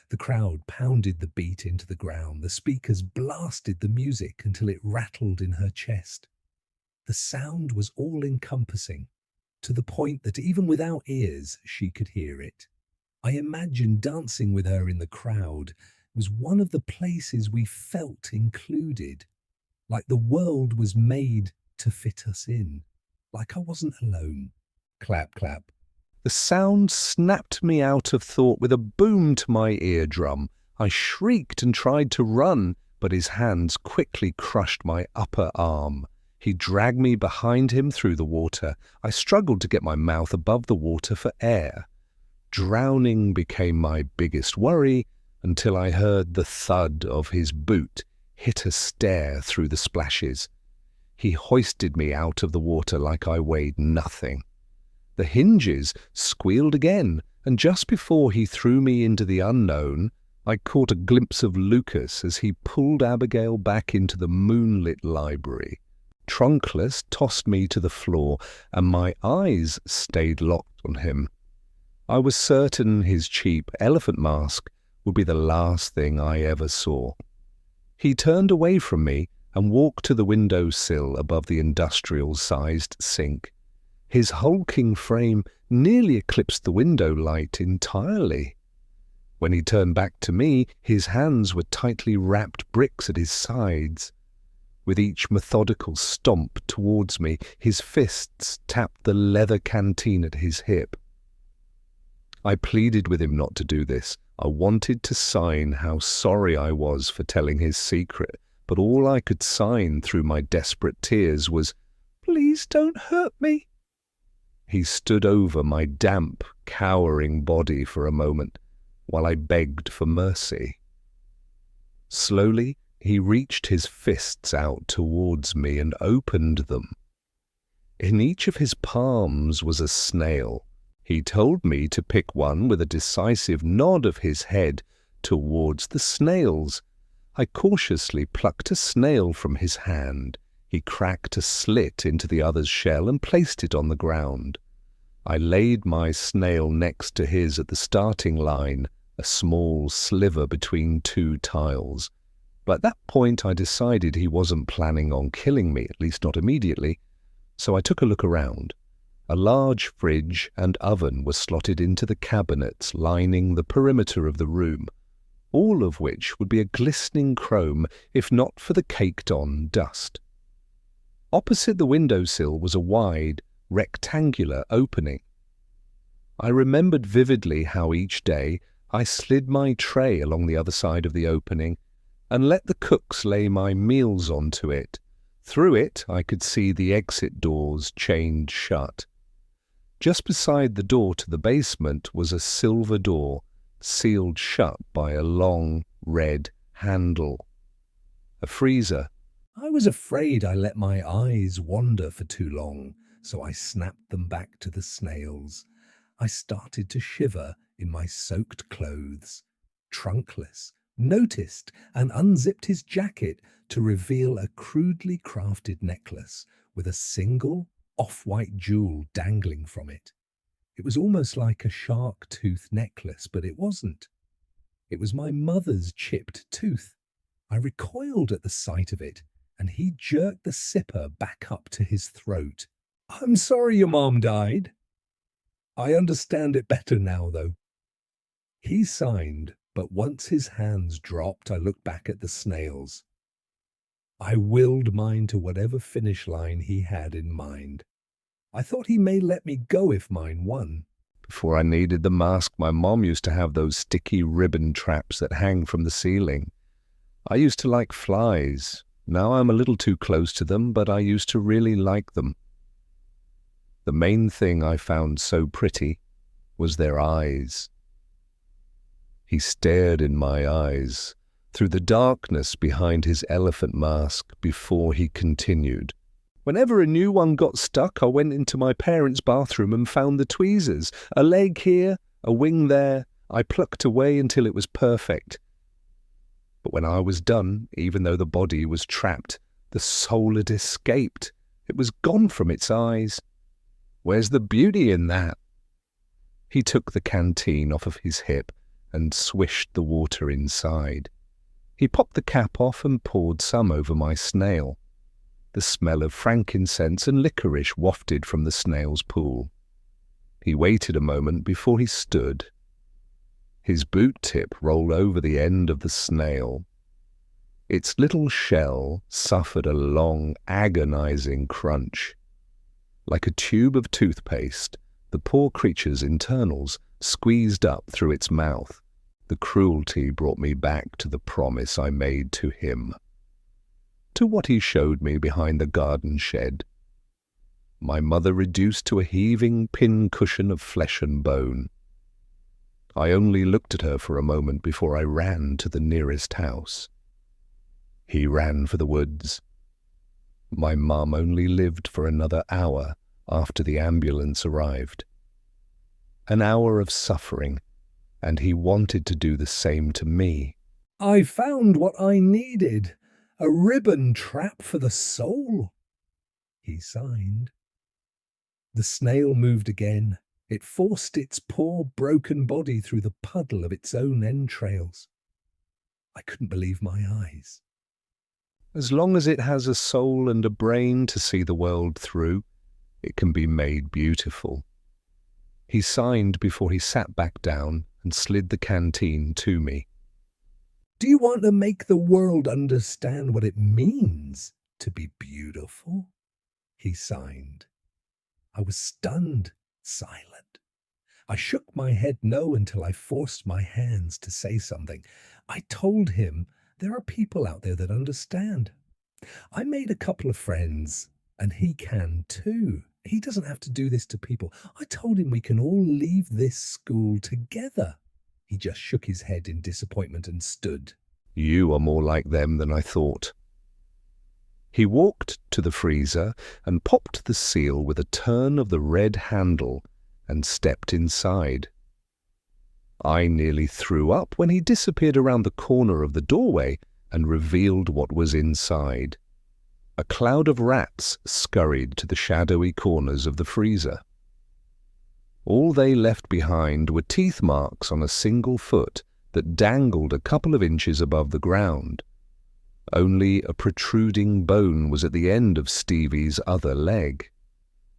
The crowd pounded the beat into the ground. The speakers blasted the music until it rattled in her chest. The sound was all-encompassing, to the point that even without ears she could hear it. I imagined dancing with her in the crowd. It was one of the places we felt included. like the world was made to fit us in, like I wasn't alone. Clap, clap.
The sound snapped me out of thought with a boom to my eardrum. I shrieked and tried to run, but his hands quickly crushed my upper arm. He dragged me behind him through the water. I struggled to get my mouth above the water for air. Drowning became my biggest worry until I heard the thud of his boot hit a stair through the splashes. He hoisted me out of the water like I weighed nothing. The hinges squealed again, and just before he threw me into the unknown, I caught a glimpse of Lucas as he pulled Abigail back into the moonlit library. Trunkless tossed me to the floor, and my eyes stayed locked on him. I was certain his cheap elephant mask would be the last thing I ever saw. He turned away from me and walked to the windowsill above the industrial-sized sink. His hulking frame nearly eclipsed the window light entirely. When he turned back to me, his hands were tightly wrapped bricks at his sides. With each methodical stomp towards me, his fists tapped the leather canteen at his hip. I pleaded with him not to do this. I wanted to sign how sorry I was for telling his secret, but all I could sign through my desperate tears was, "Please don't hurt me." He stood over my damp, cowering body for a moment, while I begged for mercy. Slowly, he reached his fists out towards me and opened them. In each of his palms was a snail. He told me to pick one with a decisive nod of his head towards the snails. I cautiously plucked a snail from his hand. He cracked a slit into the other's shell and placed it on the ground. I laid my snail next to his at the starting line, a small sliver between two tiles. But at that point I decided he wasn't planning on killing me, at least not immediately, so I took a look around. A large fridge and oven were slotted into the cabinets lining the perimeter of the room, all of which would be a glistening chrome if not for the caked-on dust. Opposite the windowsill was a wide, rectangular opening. I remembered vividly how each day I slid my tray along the other side of the opening and let the cooks lay my meals onto it. Through it I could see the exit doors chained shut. Just beside the door to the basement was a silver door, sealed shut by a long, red handle. A freezer.
I was afraid I let my eyes wander for too long, so I snapped them back to the snails. I started to shiver in my soaked clothes. Trunkless noticed and unzipped his jacket to reveal a crudely crafted necklace with a single off-white jewel dangling from it. It was almost like a shark tooth necklace, but it wasn't. It was my mother's chipped tooth. I recoiled at the sight of it, and he jerked the zipper back up to his throat. "I'm sorry your mom died. I understand it better now, though." He signed, but once his hands dropped, I looked back at the snails. I willed mine to whatever finish line he had in mind. I thought he may let me go if mine won.
Before I needed the mask, my mom used to have those sticky ribbon traps that hang from the ceiling. I used to like flies. Now I'm a little too close to them, but I used to really like them. The main thing I found so pretty was their eyes. He stared in my eyes through the darkness behind his elephant mask before he continued. Whenever a new one got stuck, I went into my parents' bathroom and found the tweezers. A leg here, a wing there. I plucked away until it was perfect. But when I was done, even though the body was trapped, the soul had escaped. It was gone from its eyes. Where's the beauty in that? He took the canteen off of his hip and swished the water inside. He popped the cap off and poured some over my snail. The smell of frankincense and licorice wafted from the snail's pool. He waited a moment before he stood. His boot tip rolled over the end of the snail. Its little shell suffered a long, agonizing crunch. Like a tube of toothpaste, the poor creature's internals squeezed up through its mouth. The cruelty brought me back to the promise I made to him, to what he showed me behind the garden shed. My mother reduced to a heaving pincushion of flesh and bone. I only looked at her for a moment before I ran to the nearest house. He ran for the woods. My mum only lived for another hour after the ambulance arrived. An hour of suffering, and he wanted to do the same to me.
I found what I needed, a ribbon trap for the soul, he signed. The snail moved again. It forced its poor broken body through the puddle of its own entrails. I couldn't believe my eyes.
As long as it has a soul and a brain to see the world through, it can be made beautiful. He signed before he sat back down and slid the canteen to me.
Do you want to make the world understand what it means to be beautiful? He signed. I was stunned, silent. I shook my head no until I forced my hands to say something. I told him there are people out there that understand. I made a couple of friends, and he can too. He doesn't have to do this to people. I told him we can all leave this school together. He just shook his head in disappointment and stood.
You are more like them than I thought. He walked to the freezer and popped the seal with a turn of the red handle and stepped inside. I nearly threw up when he disappeared around the corner of the doorway and revealed what was inside. A cloud of rats scurried to the shadowy corners of the freezer. All they left behind were teeth marks on a single foot that dangled a couple of inches above the ground. Only a protruding bone was at the end of Stevie's other leg.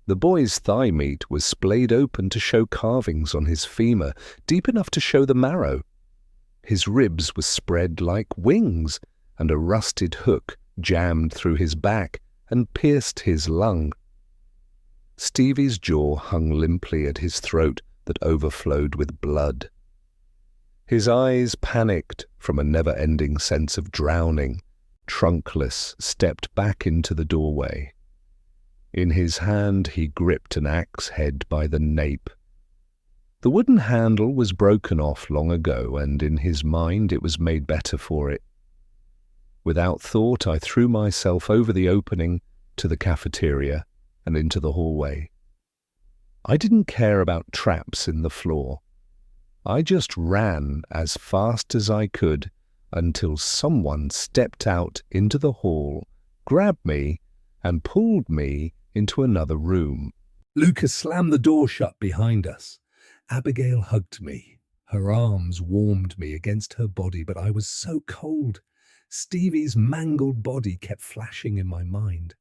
The boy's thigh meat was splayed open to show carvings on his femur, deep enough to show the marrow. His ribs were spread like wings, and a rusted hook jammed through his back and pierced his lung. Stevie's jaw hung limply at his throat that overflowed with blood. His eyes panicked from a never-ending sense of drowning. Trunkless stepped back into the doorway. In his hand he gripped an axe head by the nape. The wooden handle was broken off long ago, and in his mind it was made better for it. Without thought, I threw myself over the opening to the cafeteria and into the hallway. I didn't care about traps in the floor. I just ran as fast as I could until someone stepped out into the hall, grabbed me, and pulled me into another room.
Lucas slammed the door shut behind us. Abigail hugged me. Her arms warmed me against her body, but I was so cold. Stevie's mangled body kept flashing in my mind.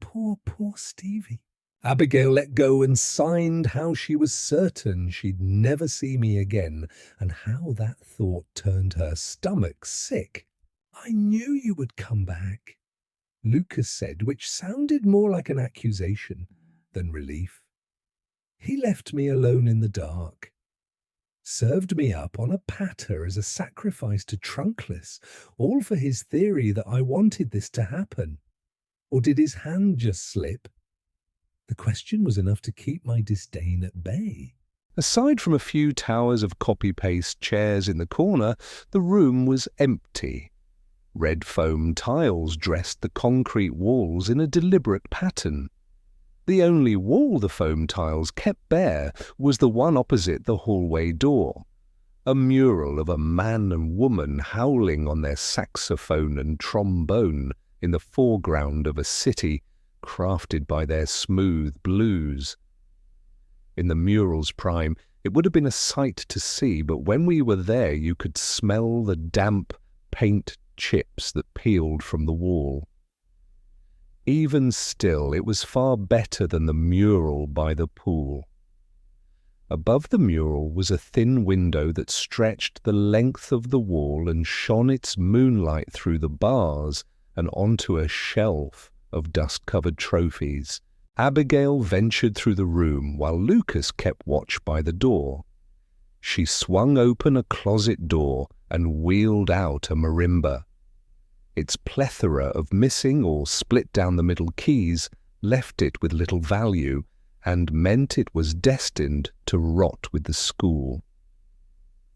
Poor Stevie. Abigail let go and signed how she was certain she'd never see me again, and how that thought turned her stomach sick. I knew you would come back, Lucas said, which sounded more like an accusation than relief. He left me alone in the dark, served me up on a platter as a sacrifice to Trunkless, all for his theory that I wanted this to happen. Or did his hand just slip? The question was enough to keep my disdain at bay.
Aside from a few towers of copy-paste chairs in the corner, the room was empty. Red foam tiles dressed the concrete walls in a deliberate pattern. The only wall the foam tiles kept bare was the one opposite the hallway door, a mural of a man and woman howling on their saxophone and trombone in the foreground of a city crafted by their smooth blues. In the mural's prime, it would have been a sight to see, but when we were there you could smell the damp paint chips that peeled from the wall. Even still, it was far better than the mural by the pool. Above the mural was a thin window that stretched the length of the wall and shone its moonlight through the bars and onto a shelf of dust-covered trophies. Abigail ventured through the room while Lucas kept watch by the door. She swung open a closet door and wheeled out a marimba. Its plethora of missing or split-down-the-middle keys left it with little value and meant it was destined to rot with the school.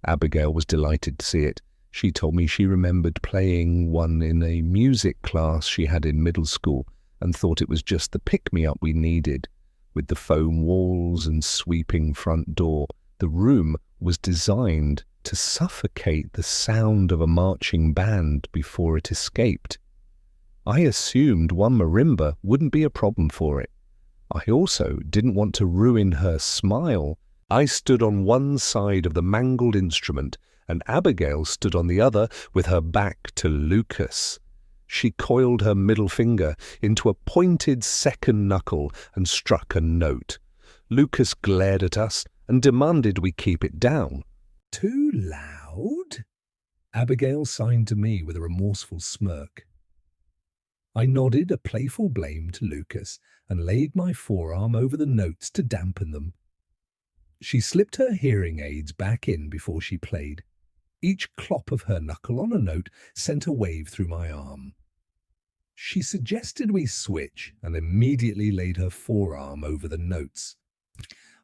Abigail was delighted to see it. She told me she remembered playing one in a music class she had in middle school and thought it was just the pick-me-up we needed. With the foam walls and sweeping front door, the room was designed to suffocate the sound of a marching band before it escaped. I assumed one marimba wouldn't be a problem for it. I also didn't want to ruin her smile. I stood on one side of the mangled instrument, and Abigail stood on the other with her back to Lucas. She coiled her middle finger into a pointed second knuckle and struck a note. Lucas glared at us and demanded we keep it down.
Too loud? Abigail signed to me with a remorseful smirk. I nodded a playful blame to Lucas and laid my forearm over the notes to dampen them. She slipped her hearing aids back in before she played. Each clop of her knuckle on a note sent a wave through my arm. She suggested we switch and immediately laid her forearm over the notes.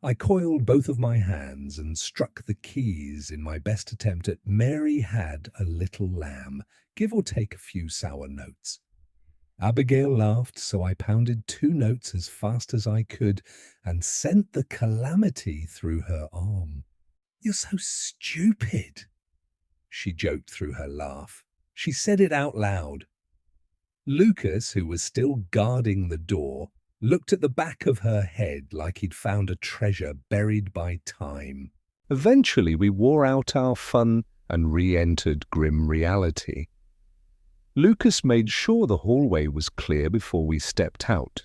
I coiled both of my hands and struck the keys in my best attempt at Mary Had a Little Lamb, give or take a few sour notes. Abigail laughed, so I pounded 2 notes as fast as I could and sent the calamity through her arm. "You're so stupid," she joked through her laugh. She said it out loud. Lucas, who was still guarding the door, looked at the back of her head like he'd found a treasure buried by time.
Eventually we wore out our fun and re-entered grim reality. Lucas made sure the hallway was clear before we stepped out.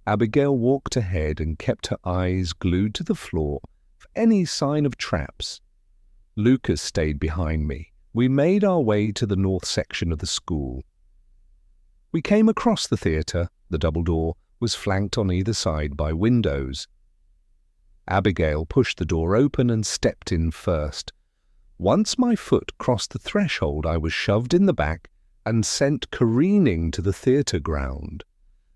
Abigail walked ahead and kept her eyes glued to the floor for any sign of traps. Lucas stayed behind me. We made our way to the north section of the school. We came across the theatre. The double door was flanked on either side by windows. Abigail pushed the door open and stepped in first. Once my foot crossed the threshold, I was shoved in the back and sent careening to the theatre ground.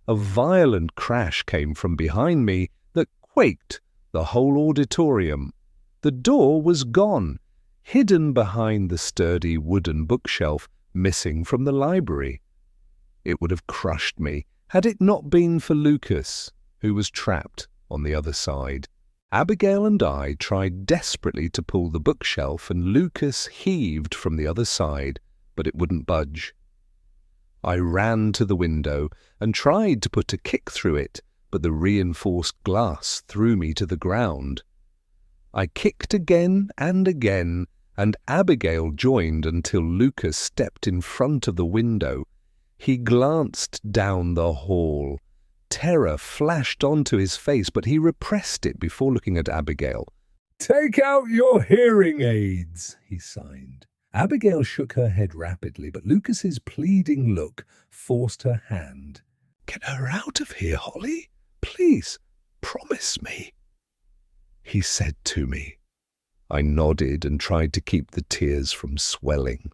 A violent crash came from behind me that quaked the whole auditorium. The door was gone, hidden behind the sturdy wooden bookshelf missing from the library. It would have crushed me had it not been for Lucas, who was trapped on the other side. Abigail and I tried desperately to pull the bookshelf, and Lucas heaved from the other side, but it wouldn't budge. I ran to the window and tried to put a kick through it, but the reinforced glass threw me to the ground. I kicked again, and Abigail joined until Lucas stepped in front of the window. He glanced down the hall. Terror flashed onto his face, but he repressed it before looking at Abigail.
"Take out your hearing aids," he signed. Abigail shook her head rapidly, but Lucas's pleading look forced her hand.
"Get her out of here, Holly. Please, promise me," he said to me. I nodded and tried to keep the tears from swelling.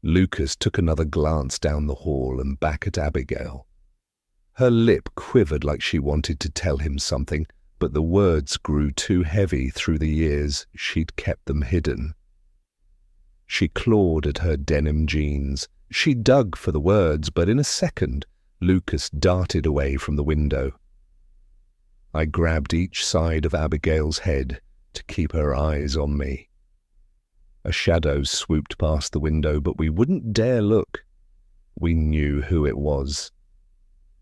Lucas took another glance down the hall and back at Abigail. Her lip quivered like she wanted to tell him something, but the words grew too heavy through the years she'd kept them hidden. She clawed at her denim jeans. She dug for the words, but in a second, Lucas darted away from the window. I grabbed each side of Abigail's head to keep her eyes on me. A shadow swooped past the window, but we wouldn't dare look. We knew who it was.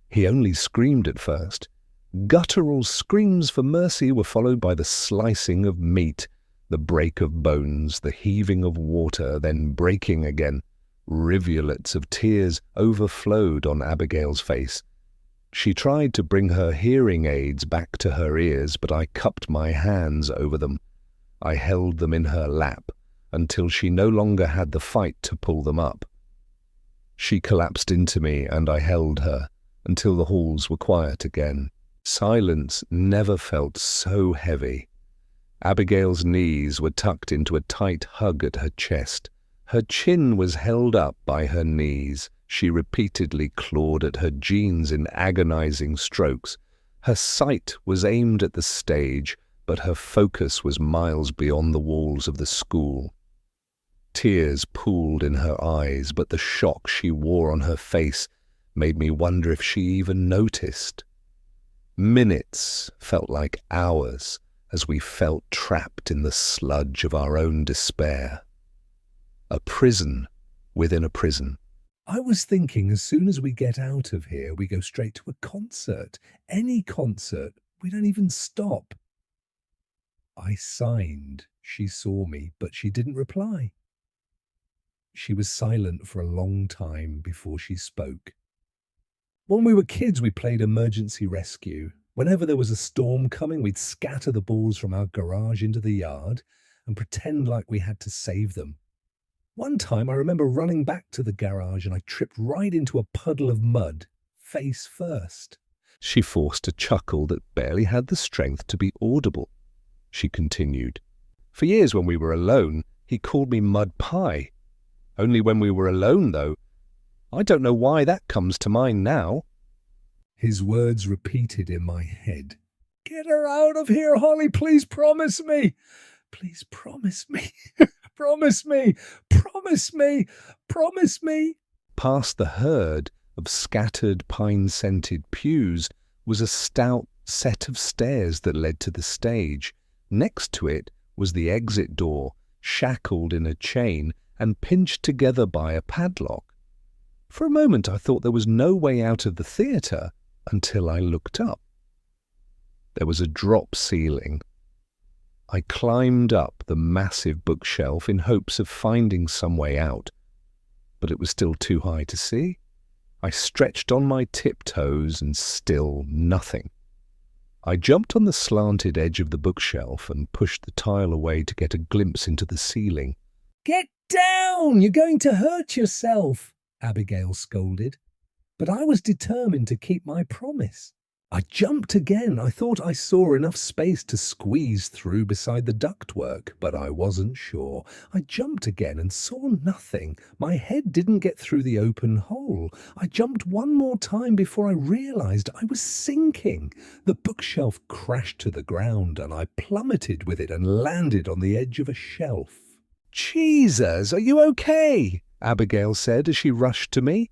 He only screamed at first. Guttural screams for mercy were followed by the slicing of meat, the break of bones, the heaving of water, then breaking again. Rivulets of tears overflowed on Abigail's face. She tried to bring her hearing aids back to her ears, but I cupped my hands over them. I held them in her lap until she no longer had the fight to pull them up. She collapsed into me and I held her until the halls were quiet again. Silence never felt so heavy. Abigail's knees were tucked into a tight hug at her chest. Her chin was held up by her knees. She repeatedly clawed at her jeans in agonizing strokes. Her sight was aimed at the stage, but her focus was miles beyond the walls of the school. Tears pooled in her eyes, but the shock she wore on her face made me wonder if she even noticed. Minutes felt like hours as we felt trapped in the sludge of our own despair. A prison within a prison.
I was thinking as soon as we get out of here, we go straight to a concert. Any concert. We don't even stop. I signed. She saw me, but she didn't reply. She was silent for a long time before she spoke. When we were kids, we played emergency rescue. Whenever there was a storm coming, we'd scatter the balls from our garage into the yard and pretend like we had to save them. One time I remember running back to the garage and I tripped right into a puddle of mud, face first.
She forced a chuckle that barely had the strength to be audible. She continued. For years when we were alone, he called me Mud Pie. Only when we were alone, though. I don't know why that comes to mind now.
His words repeated in my head. Get her out of here, Holly, please promise me. Please promise me. Promise me. Promise me. Promise me.
Past the herd of scattered pine-scented pews was a stout set of stairs that led to the stage. Next to it was the exit door, shackled in a chain and pinched together by a padlock. For a moment I thought there was no way out of the theatre until I looked up. There was a drop ceiling. I climbed up the massive bookshelf in hopes of finding some way out, but it was still too high to see. I stretched on my tiptoes and still nothing. I jumped on the slanted edge of the bookshelf and pushed the tile away to get a glimpse into the ceiling.
Get down! You're going to hurt yourself, Abigail scolded. But I was determined to keep my promise. I jumped again. I thought I saw enough space to squeeze through beside the ductwork, but I wasn't sure. I jumped again and saw nothing. My head didn't get through the open hole. I jumped one more time before I realized I was sinking. The bookshelf crashed to the ground and I plummeted with it and landed on the edge of a shelf.
Jesus, are you okay? Abigail said as she rushed to me.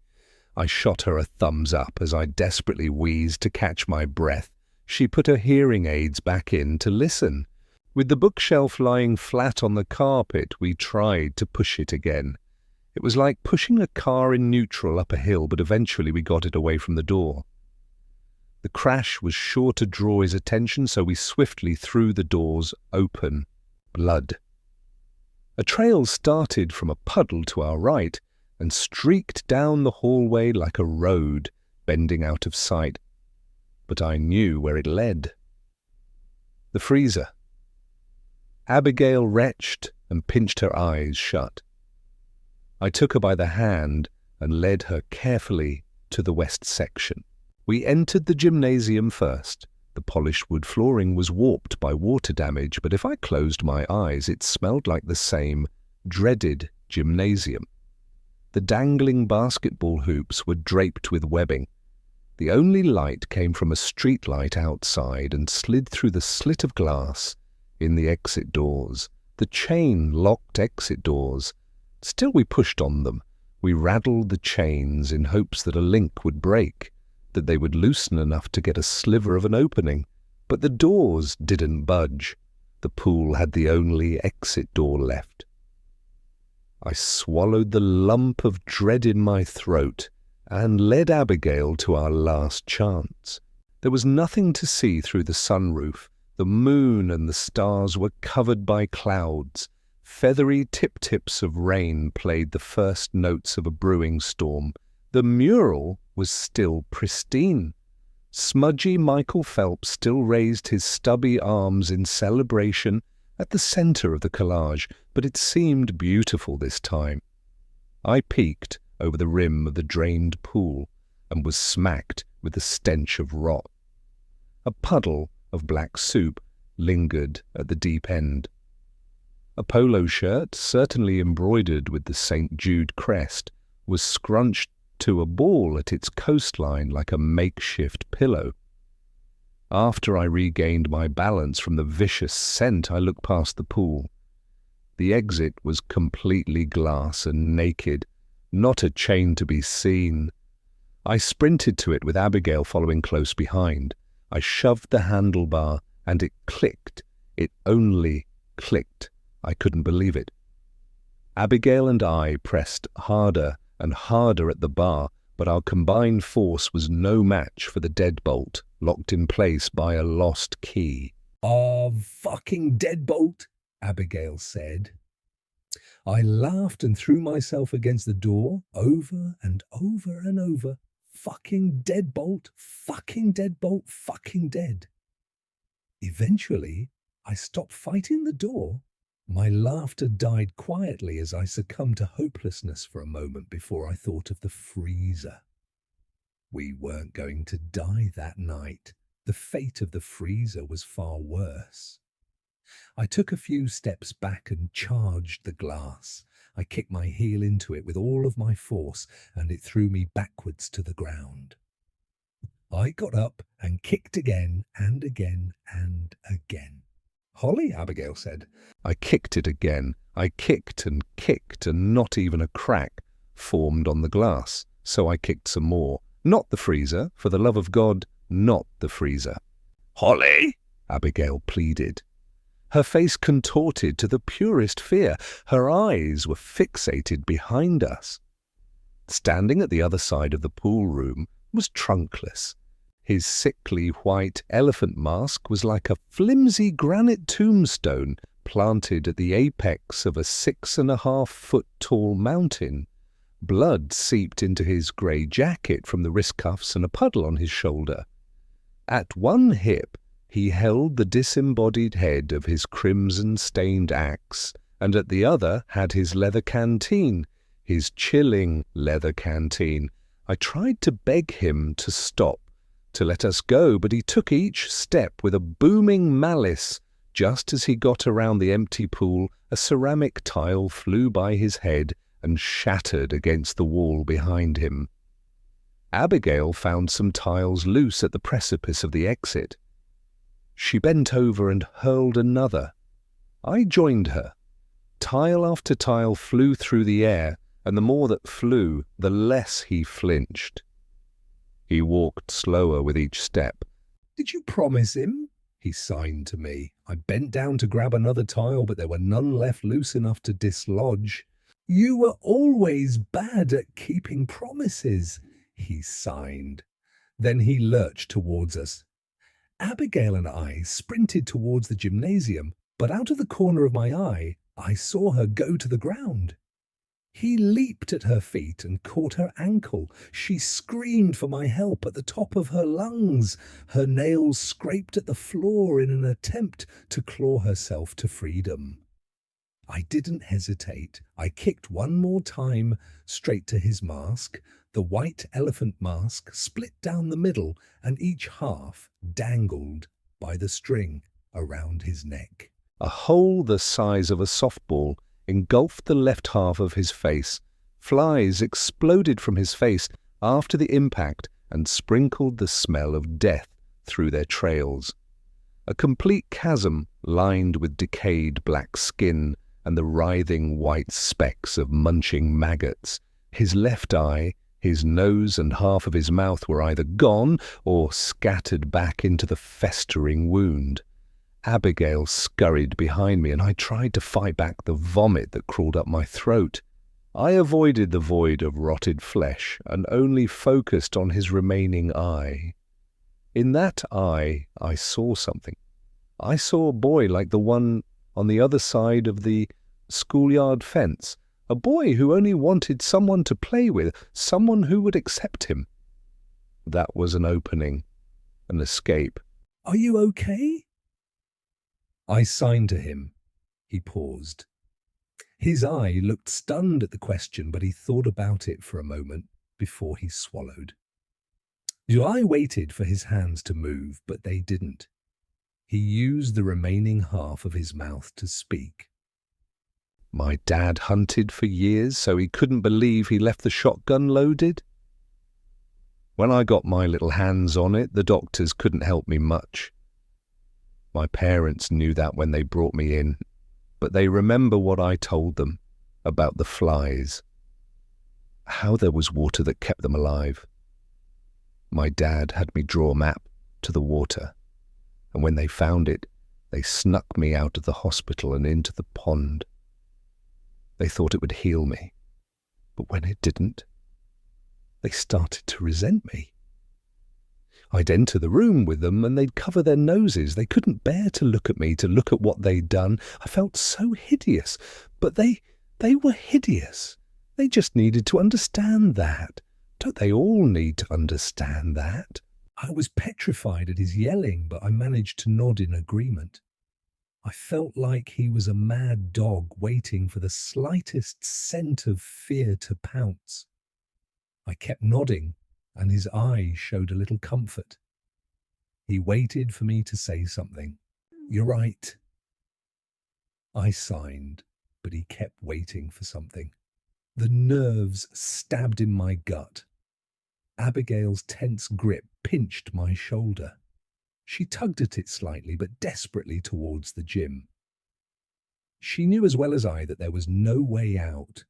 I shot her a thumbs up as I desperately wheezed to catch my breath. She put her hearing aids back in to listen. With the bookshelf lying flat on the carpet, we tried to push it again. It was like pushing a car in neutral up a hill, but eventually we got it away from the door. The crash was sure to draw his attention, so we swiftly threw the doors open. Blood. A trail started from a puddle to our right and streaked down the hallway like a road, bending out of sight. But I knew where it led. The freezer. Abigail retched and pinched her eyes shut. I took her by the hand and led her carefully to the west section. We entered the gymnasium first. The polished wood flooring was warped by water damage, but if I closed my eyes, it smelled like the same dreaded gymnasium. The dangling basketball hoops were draped with webbing. The only light came from a street light outside and slid through the slit of glass in the exit doors. The chain locked exit doors. Still we pushed on them. We rattled the chains in hopes that a link would break, that they would loosen enough to get a sliver of an opening. But the doors didn't budge. The pool had the only exit door left. I swallowed the lump of dread in my throat and led Abigail to our last chance. There was nothing to see through the sunroof. The moon and the stars were covered by clouds. Feathery tip-tips of rain played the first notes of a brewing storm. The mural was still pristine. Smudgy Michael Phelps still raised his stubby arms in celebration at the center of the collage, but it seemed beautiful this time. I peeked over the rim of the drained pool and was smacked with the stench of rot. A puddle of black soup lingered at the deep end. A polo shirt, certainly embroidered with the St. Jude crest, was scrunched to a ball at its coastline like a makeshift pillow. After I regained my balance from the vicious scent, I looked past the pool. The exit was completely glass and naked, not a chain to be seen. I sprinted to it with Abigail following close behind. I shoved the handlebar and it clicked. It only clicked. I couldn't believe it. Abigail and I pressed harder and harder at the bar, but our combined force was no match for the deadbolt, locked in place by a lost key.
"Oh, fucking deadbolt," Abigail said. I laughed and threw myself against the door, over and over and over. Fucking deadbolt, fucking deadbolt, fucking dead. Eventually, I stopped fighting the door. My laughter died quietly as I succumbed to hopelessness for a moment before I thought of the freezer. We weren't going to die that night. The fate of the freezer was far worse. I took a few steps back and charged the glass. I kicked my heel into it with all of my force, and it threw me backwards to the ground. I got up and kicked again and again and again. "Holly," Abigail said.
I kicked it again. I kicked, and not even a crack formed on the glass. So I kicked some more. Not the freezer, for the love of God, not the freezer. "Holly," Abigail pleaded. Her face contorted to the purest fear. Her eyes were fixated behind us. Standing at the other side of the pool room was Trunkless. His sickly white elephant mask was like a flimsy granite tombstone planted at the apex of a 6.5-foot tall mountain. Blood seeped into his grey jacket from the wrist cuffs and a puddle on his shoulder. At one hip, he held the disembodied head of his crimson-stained axe, and at the other had his leather canteen, his chilling leather canteen. I tried to beg him to stop, to let us go, but he took each step with a booming malice. Just as he got around the empty pool, a ceramic tile flew by his head and shattered against the wall behind him. Abigail found some tiles loose at the precipice of the exit. She bent over and hurled another. I joined her. Tile after tile flew through the air, and the more that flew, the less he flinched. He walked slower with each step.
"Did you promise him?" he signed to me. I bent down to grab another tile, but there were none left loose enough to dislodge. "You were always bad at keeping promises," he signed. Then he lurched towards us. Abigail and I sprinted towards the gymnasium, but out of the corner of my eye, I saw her go to the ground. He leaped at her feet and caught her ankle. She screamed for my help at the top of her lungs. Her nails scraped at the floor in an attempt to claw herself to freedom. I didn't hesitate. I kicked one more time, straight to his mask. The white elephant mask split down the middle, and each half dangled by the string around his neck.
A hole the size of a softball engulfed the left half of his face. Flies exploded from his face after the impact and sprinkled the smell of death through their trails. A complete chasm lined with decayed black skin and the writhing white specks of munching maggots. His left eye, his nose and half of his mouth were either gone or scattered back into the festering wound. Abigail scurried behind me, and I tried to fight back the vomit that crawled up my throat. I avoided the void of rotted flesh and only focused on his remaining eye. In that eye, I saw something. I saw a boy like the one on the other side of the schoolyard fence, a boy who only wanted someone to play with, someone who would accept him. That was an opening. and escape.
Are you okay? I signed to him. He paused. His eye looked stunned at the question, but he thought about it for a moment before he swallowed. I waited for his hands to move, but they didn't. He used the remaining half of his mouth to speak.
My dad hunted for years, so he couldn't believe he left the shotgun loaded. When I got my little hands on it, the doctors couldn't help me much. My parents knew that when they brought me in, but they remember what I told them about the flies, how there was water that kept them alive. My dad had me draw a map to the water, and when they found it, they snuck me out of the hospital and into the pond. They thought it would heal me, but when it didn't, they started to resent me. I'd enter the room with them and they'd cover their noses. They couldn't bear to look at me, to look at what they'd done. I felt so hideous, but they were hideous. They just needed to understand that. Don't they all need to understand that? I was petrified at his yelling, but I managed to nod in agreement. I felt like he was a mad dog waiting for the slightest scent of fear to pounce. I kept nodding, and his eyes showed a little comfort. He waited for me to say something. "You're right." I signed, but he kept waiting for something. The nerves stabbed in my gut. Abigail's tense grip pinched my shoulder. She tugged at it slightly, but desperately towards the gym. She knew as well as I that there was no way out,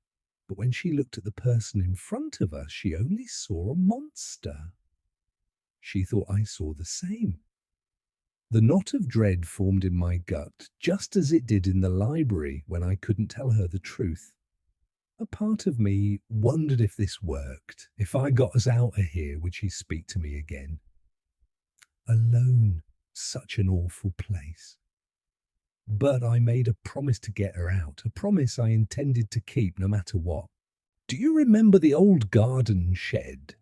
but when she looked at the person in front of us, she only saw a monster. She thought I saw the same. The knot of dread formed in my gut, just as it did in the library when I couldn't tell her the truth. A part of me wondered if this worked. If I got us out of here, would she speak to me again? Alone, such an awful place. But I made a promise to get her out, a promise I intended to keep no matter what. "Do you remember the old garden shed?"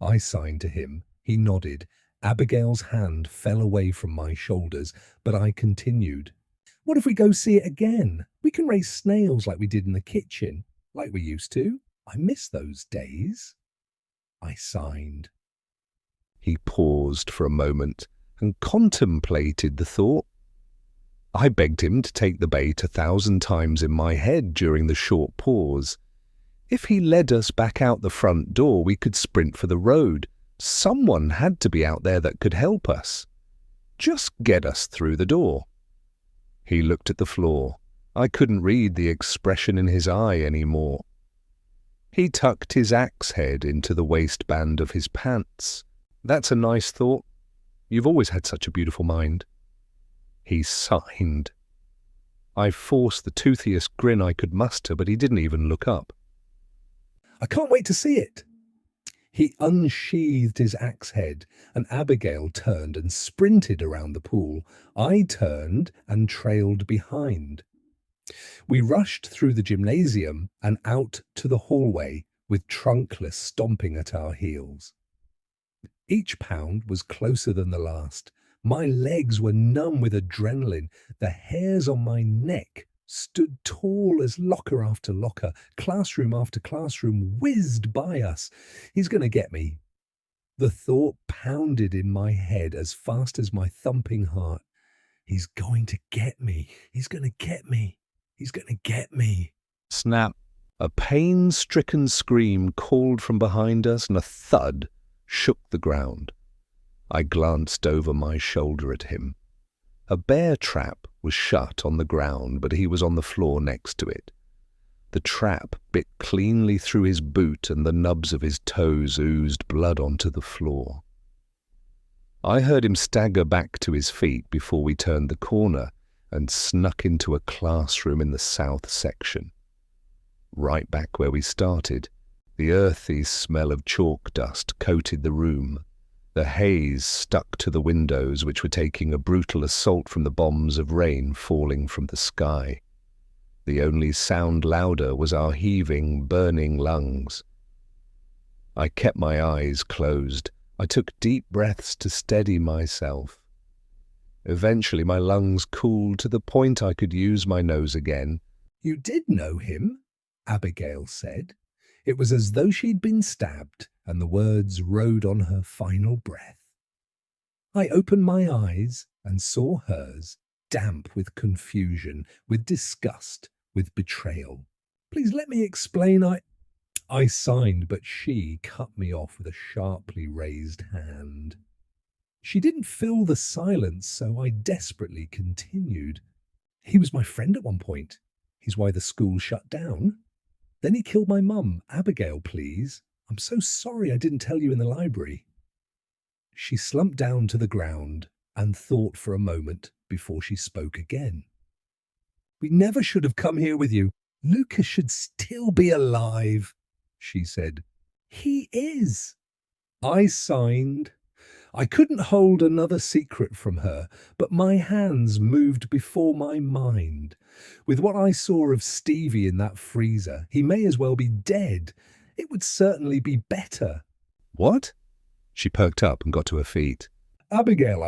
I signed to him. He nodded. Abigail's hand fell away from my shoulders, but I continued. "What if we go see it again? We can raise snails like we did in the kitchen, like we used to. I miss those days." I signed. He paused for a moment and contemplated the thought. I begged him to take the bait 1,000 times in my head during the short pause. If he led us back out the front door, we could sprint for the road. Someone had to be out there that could help us. Just get us through the door. He looked at the floor. I couldn't read the expression in his eye anymore. He tucked his axe head into the waistband of his pants. "That's a nice thought. You've always had such a beautiful mind." He signed. I forced the toothiest grin I could muster, but he didn't even look up. "I can't wait to see it." He unsheathed his axe head, and Abigail turned and sprinted around the pool. I turned and trailed behind. We rushed through the gymnasium and out to the hallway, with Trunkless stomping at our heels. Each pound was closer than the last. My legs were numb with adrenaline. The hairs on my neck stood tall as locker after locker. Classroom after classroom whizzed by us. He's going to get me. The thought pounded in my head as fast as my thumping heart. He's going to get me. He's going to get me. He's going to get me. Snap. A pain-stricken scream called from behind us, and a thud shook the ground. I glanced over my shoulder at him. A bear trap was shut on the ground, but he was on the floor next to it. The trap bit cleanly through his boot, and the nubs of his toes oozed blood onto the floor. I heard him stagger back to his feet before we turned the corner and snuck into a classroom in the south section. Right back where we started, the earthy smell of chalk dust coated the room. The haze stuck to the windows, which were taking a brutal assault from the bombs of rain falling from the sky. The only sound louder was our heaving, burning lungs. I kept my eyes closed. I took deep breaths to steady myself. Eventually my lungs cooled to the point I could use my nose again.
"You did know him?" Abigail said. It was as though she'd been stabbed, and the words rode on her final breath. I opened my eyes and saw hers, damp with confusion, with disgust, with betrayal. "Please let me explain. I signed, but she cut me off with a sharply raised hand. She didn't fill the silence, so I desperately continued. "He was my friend at one point. He's why the school shut down. Then he killed my mum. Abigail, please. I'm so sorry I didn't tell you in the library." She slumped down to the ground and thought for a moment before she spoke again. "We never should have come here with you. Lucas should still be alive," she said. "He is." I signed. I couldn't hold another secret from her, but my hands moved before my mind. With what I saw of Stevie in that freezer, he may as well be dead. It would certainly be better.
"What?" She perked up and got to her feet.
"Abigail,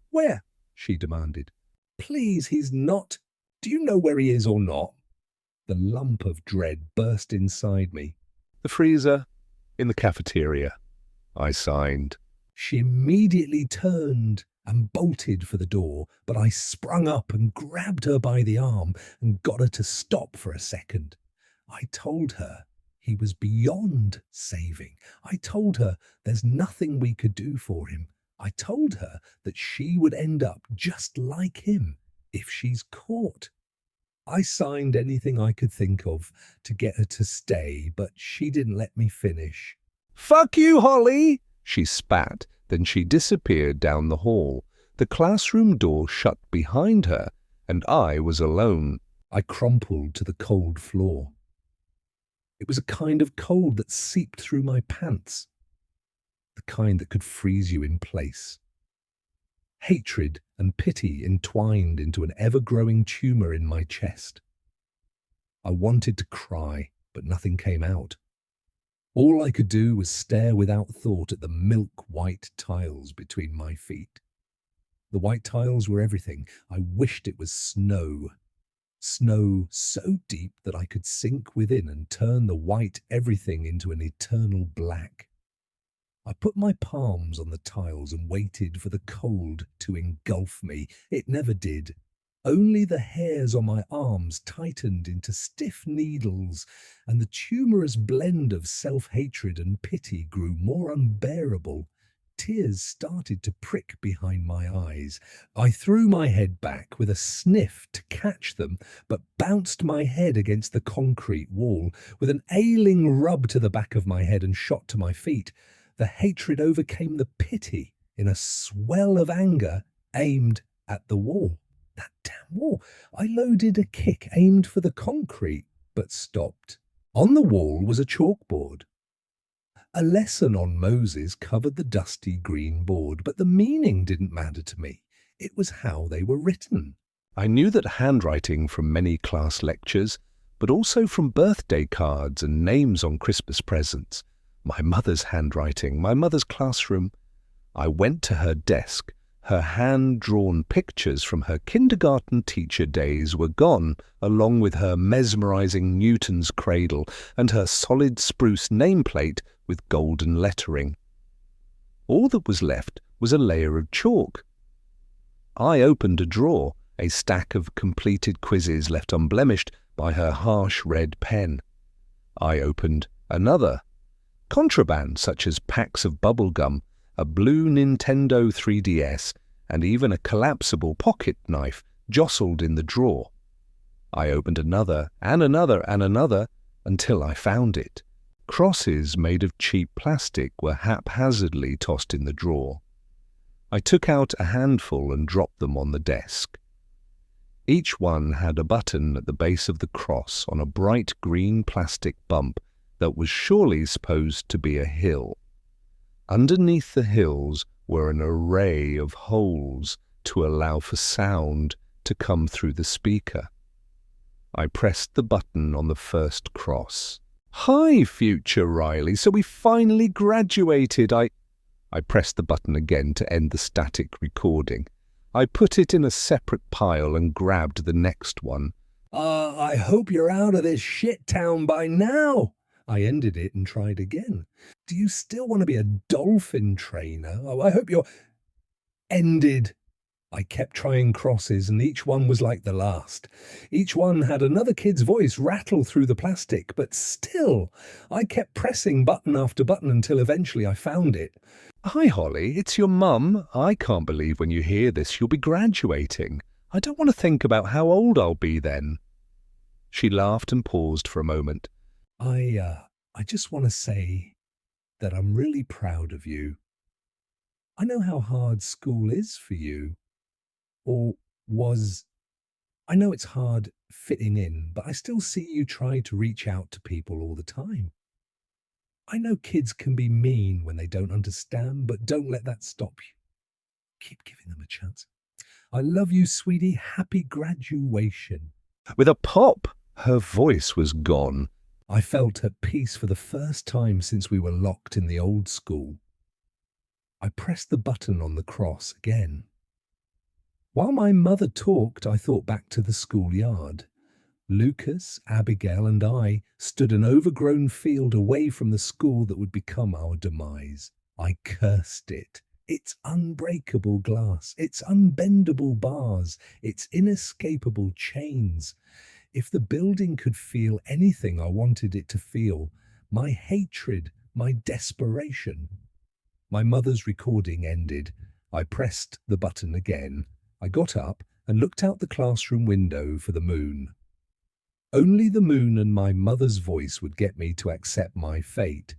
where?" she demanded. "Please, he's not. Do you know where he is or not?" The lump of dread burst inside me.
"The freezer, in the cafeteria," I signed.
She immediately turned and bolted for the door, but I sprung up and grabbed her by the arm and got her to stop for a second. I told her he was beyond saving. I told her there's nothing we could do for him. I told her that she would end up just like him if she's caught. I signed anything I could think of to get her to stay, but she didn't let me finish.
"Fuck you, Holly!" she spat. Then she disappeared down the hall. The classroom door shut behind her, and I was alone.
I crumpled to the cold floor. It was a kind of cold that seeped through my pants, the kind that could freeze you in place. Hatred and pity entwined into an ever-growing tumor in my chest. I wanted to cry, but nothing came out. All I could do was stare without thought at the milk-white tiles between my feet. The white tiles were everything. I wished it was snow. Snow so deep that I could sink within and turn the white everything into an eternal black. I put my palms on the tiles and waited for the cold to engulf me. It never did. Only the hairs on my arms tightened into stiff needles, and the tumorous blend of self-hatred and pity grew more unbearable. Tears started to prick behind my eyes. I threw my head back with a sniff to catch them, but bounced my head against the concrete wall with an ailing rub to the back of my head and shot to my feet. The hatred overcame the pity in a swell of anger aimed at the wall. That damn wall. I loaded a kick aimed for the concrete, but stopped. On the wall was a chalkboard. A lesson on Moses covered the dusty green board, but the meaning didn't matter to me. It was how they were written.
I knew that handwriting from many class lectures, but also from birthday cards and names on Christmas presents. My mother's handwriting, my mother's classroom. I went to her desk. Her hand-drawn pictures from her kindergarten teacher days were gone, along with her mesmerizing Newton's cradle and her solid spruce nameplate with golden lettering. All that was left was a layer of chalk. I opened a drawer, a stack of completed quizzes left unblemished by her harsh red pen. I opened another. Contraband such as packs of bubble gum, a blue Nintendo 3DS, and even a collapsible pocket knife jostled in the drawer. I opened another and another and another until I found it. Crosses made of cheap plastic were haphazardly tossed in the drawer. I took out a handful and dropped them on the desk. Each one had a button at the base of the cross on a bright green plastic bump that was surely supposed to be a hill. Underneath the hills were an array of holes to allow for sound to come through the speaker. I pressed the button on the first cross. "Hi, future Riley, so we finally graduated. I I pressed the button again to end the static recording. I put it in a separate pile and grabbed the next one.
I hope you're out of this shit town by now. I ended it and tried again. Do you still want to be a dolphin trainer? Oh, I hope you're ended. I kept trying crosses, and each one was like the last. Each one had another kid's voice rattle through the plastic, but still, I kept pressing button after button until eventually I found it.
Hi, Holly, it's your mum. I can't believe when you hear this you'll be graduating. I don't want to think about how old I'll be then. She laughed and paused for a moment.
I just want to say that I'm really proud of you. I know how hard school is for you. Or was. I know it's hard fitting in, but I still see you try to reach out to people all the time. I know kids can be mean when they don't understand, but don't let that stop you. Keep giving them a chance. I love you, sweetie. Happy graduation.
With a pop, her voice was gone.
I felt at peace for the first time since we were locked in the old school. I pressed the button on the cross again. While my mother talked, I thought back to the schoolyard. Lucas, Abigail, and I stood an overgrown field away from the school that would become our demise. I cursed it. Its unbreakable glass, its unbendable bars, its inescapable chains. If the building could feel anything I wanted it to feel, my hatred, my desperation. My mother's recording ended. I pressed the button again. I got up and looked out the classroom window for the moon. Only the moon and my mother's voice would get me to accept my fate.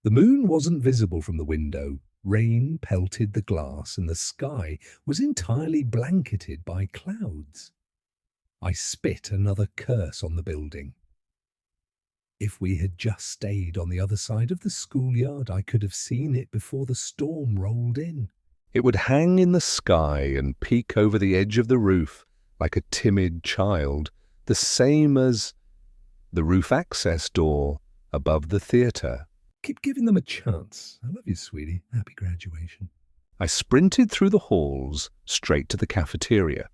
The moon wasn't visible from the window. Rain pelted the glass and the sky was entirely blanketed by clouds. I spit another curse on the building. If we had just stayed on the other side of the schoolyard, I could have seen it before the storm rolled in.
It would hang in the sky and peek over the edge of the roof like a timid child, the same as the roof access door above the theatre.
Keep giving them a chance. I love you, sweetie. Happy graduation.
I sprinted through the halls straight to the cafeteria.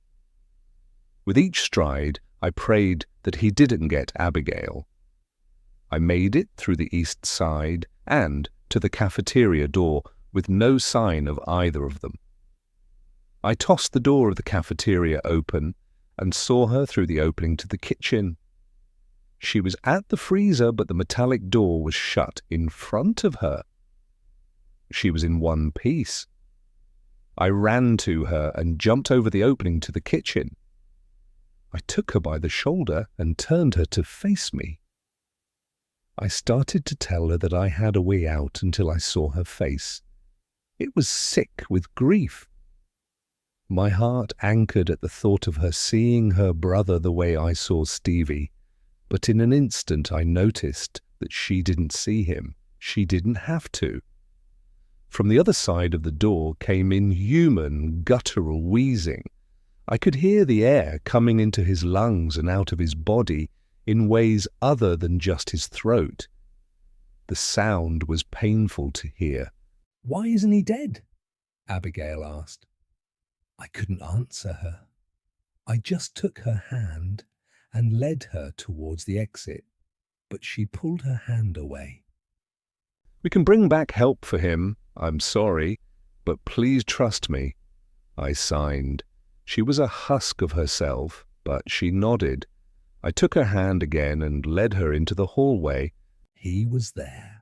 With each stride, I prayed that he didn't get Abigail. I made it through the east side and to the cafeteria door with no sign of either of them. I tossed the door of the cafeteria open and saw her through the opening to the kitchen. She was at the freezer, but the metallic door was shut in front of her. She was in one piece. I ran to her and jumped over the opening to the kitchen. I took her by the shoulder and turned her to face me. I started to tell her that I had a way out until I saw her face. It was sick with grief. My heart anchored at the thought of her seeing her brother the way I saw Stevie, but in an instant I noticed that she didn't see him. She didn't have to. From the other side of the door came inhuman, guttural wheezing. I could hear the air coming into his lungs and out of his body in ways other than just his throat. The sound was painful to hear.
Why isn't he dead? Abigail asked. I couldn't answer her. I just took her hand and led her towards the exit, but she pulled her hand away.
We can bring back help for him. I'm sorry, but please trust me. I signed. She was a husk of herself, but she nodded. I took her hand again and led her into the hallway.
He was there.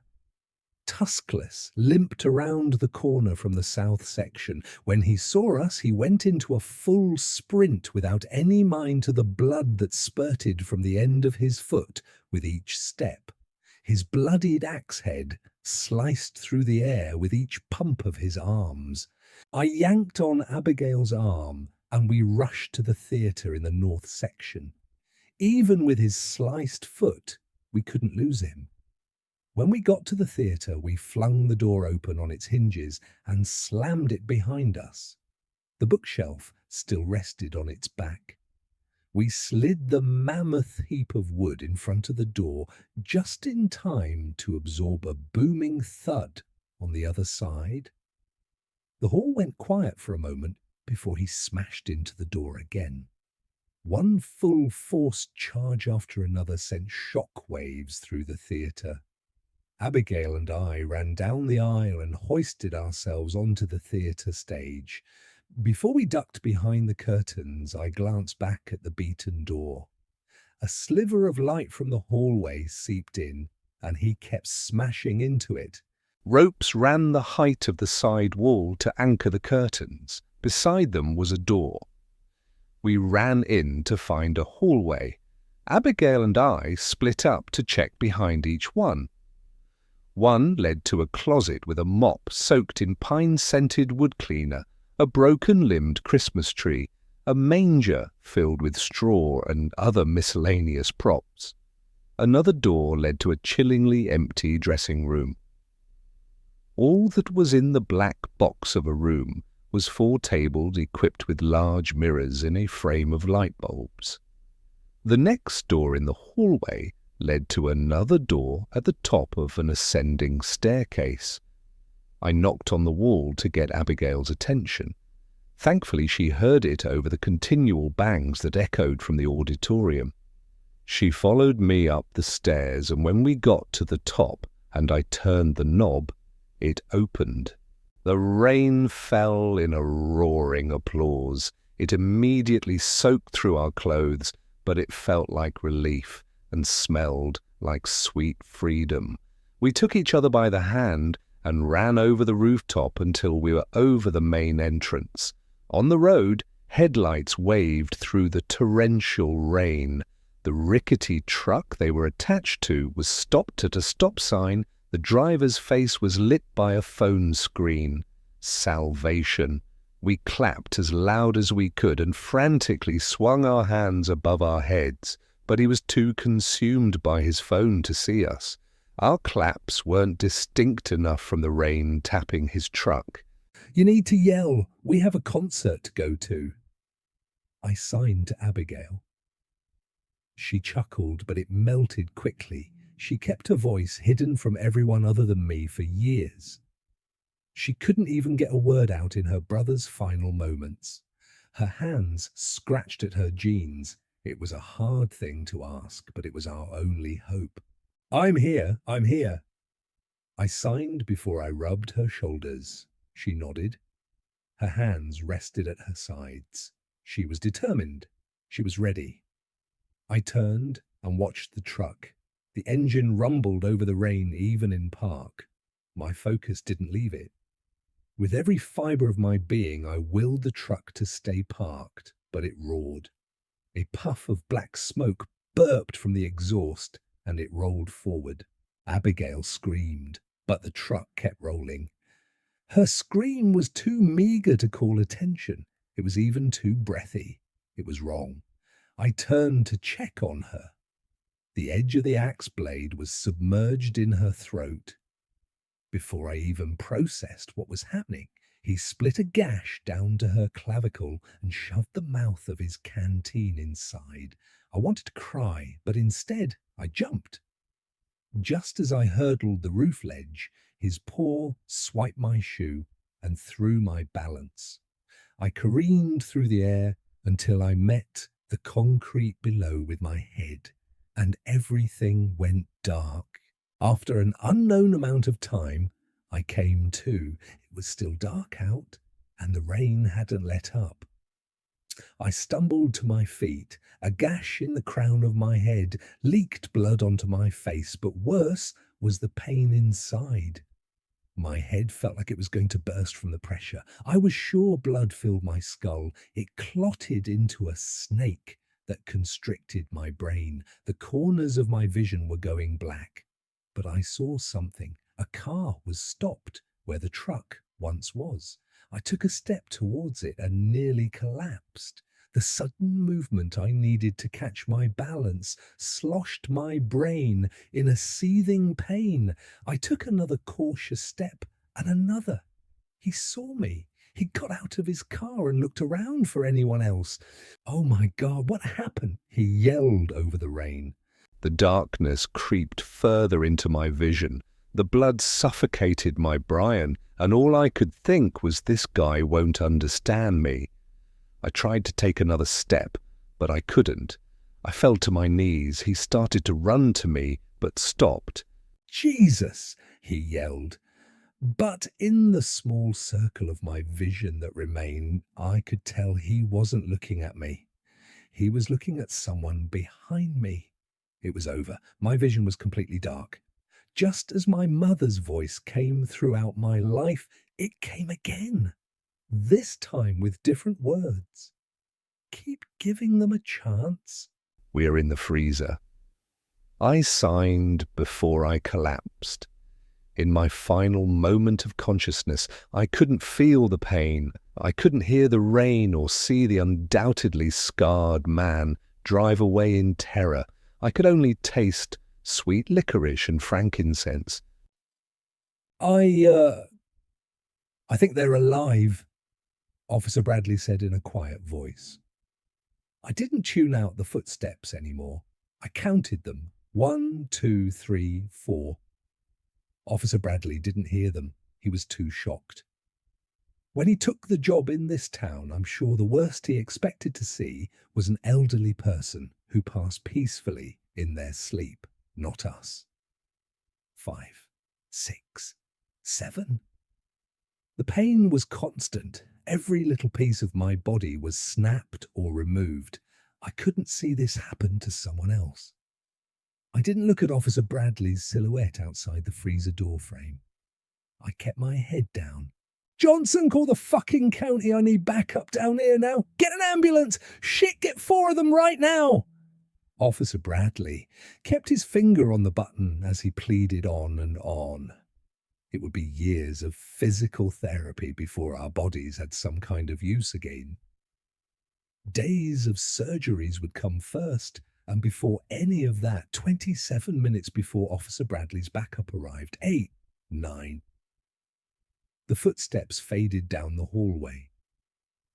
Tuskless, limped around the corner from the south section. When he saw us, he went into a full sprint without any mind to the blood that spurted from the end of his foot with each step. His bloodied axe head sliced through the air with each pump of his arms. I yanked on Abigail's arm, and we rushed to the theatre in the north section. Even with his sliced foot, we couldn't lose him. When we got to the theatre, we flung the door open on its hinges and slammed it behind us. The bookshelf still rested on its back. We slid the mammoth heap of wood in front of the door just in time to absorb a booming thud on the other side. The hall went quiet for a moment before he smashed into the door again. One full force charge after another sent shock waves through the theatre. Abigail and I ran down the aisle and hoisted ourselves onto the theatre stage. Before we ducked behind the curtains, I glanced back at the beaten door. A sliver of light from the hallway seeped in, and he kept smashing into it.
Ropes ran the height of the side wall to anchor the curtains. Beside them was a door. We ran in to find a hallway. Abigail and I split up to check behind each one. One led to a closet with a mop soaked in pine-scented wood cleaner, a broken-limbed Christmas tree, a manger filled with straw and other miscellaneous props. Another door led to a chillingly empty dressing room. All that was in the black box of a room was 4 tables equipped with large mirrors in a frame of light bulbs. The next door in the hallway led to another door at the top of an ascending staircase. I knocked on the wall to get Abigail's attention. Thankfully, she heard it over the continual bangs that echoed from the auditorium. She followed me up the stairs, and when we got to the top and I turned the knob, it opened. The rain fell in a roaring applause. It immediately soaked through our clothes, but it felt like relief and smelled like sweet freedom. We took each other by the hand and ran over the rooftop until we were over the main entrance. On the road, headlights waved through the torrential rain. The rickety truck they were attached to was stopped at a stop sign. The driver's face was lit by a phone screen. Salvation. We clapped as loud as we could and frantically swung our hands above our heads, but he was too consumed by his phone to see us. Our claps weren't distinct enough from the rain tapping his truck.
"You need to yell. We have a concert to go to." I signed to Abigail. She chuckled, but it melted quickly. She kept her voice hidden from everyone other than me for years. She couldn't even get a word out in her brother's final moments. Her hands scratched at her jeans. It was a hard thing to ask, but it was our only hope. I'm here. I signed before I rubbed her shoulders. She nodded. Her hands rested at her sides. She was determined. She was ready. I turned and watched the truck. The engine rumbled over the rain even in park. My focus didn't leave it. With every fibre of my being, I willed the truck to stay parked, but it roared. A puff of black smoke burped from the exhaust, and it rolled forward. Abigail screamed, but the truck kept rolling. Her scream was too meagre to call attention. It was even too breathy. It was wrong. I turned to check on her. The edge of the axe blade was submerged in her throat. Before I even processed what was happening, he split a gash down to her clavicle and shoved the mouth of his canteen inside. I wanted to cry, but instead I jumped. Just as I hurdled the roof ledge, his paw swiped my shoe and threw my balance. I careened through the air until I met the concrete below with my head, and everything went dark. After an unknown amount of time, I came to. It was still dark out, and the rain hadn't let up. I stumbled to my feet. A gash in the crown of my head leaked blood onto my face, but worse was the pain inside. My head felt like it was going to burst from the pressure. I was sure blood filled my skull. It clotted into a snake that constricted my brain. The corners of my vision were going black. But I saw something. A car was stopped where the truck once was. I took a step towards it and nearly collapsed. The sudden movement I needed to catch my balance sloshed my brain in a seething pain. I took another cautious step and another. He saw me. He got out of his car and looked around for anyone else. "Oh my God, what happened?" he yelled over the rain.
The darkness creeped further into my vision. The blood suffocated my Brian, and all I could think was this guy won't understand me. I tried to take another step, but I couldn't. I fell to my knees. He started to run to me, but stopped.
Jesus, he yelled. But in the small circle of my vision that remained, I could tell he wasn't looking at me. He was looking at someone behind me. It was over. My vision was completely dark. Just as my mother's voice came throughout my life, it came again. This time with different words. Keep giving them a chance.
We are in the freezer. I signed before I collapsed. In my final moment of consciousness, I couldn't feel the pain. I couldn't hear the rain or see the undoubtedly scarred man drive away in terror. I could only taste sweet licorice and frankincense.
I think they're alive, Officer Bradley said in a quiet voice. I didn't tune out the footsteps anymore. I counted them. 1, 2, 3, 4. Officer Bradley didn't hear them. He was too shocked. When he took the job in this town, I'm sure the worst he expected to see was an elderly person who passed peacefully in their sleep, not us. 5, 6, 7. The pain was constant. Every little piece of my body was snapped or removed. I couldn't see this happen to someone else. I didn't look at Officer Bradley's silhouette outside the freezer door frame. I kept my head down. Johnson, call the fucking county. I need backup down here now. Get an ambulance. Shit, get 4 of them right now. Officer Bradley kept his finger on the button as he pleaded on and on. It would be years of physical therapy before our bodies had some kind of use again. Days of surgeries would come first, and before any of that, 27 minutes before Officer Bradley's backup arrived, 8, 9. The footsteps faded down the hallway.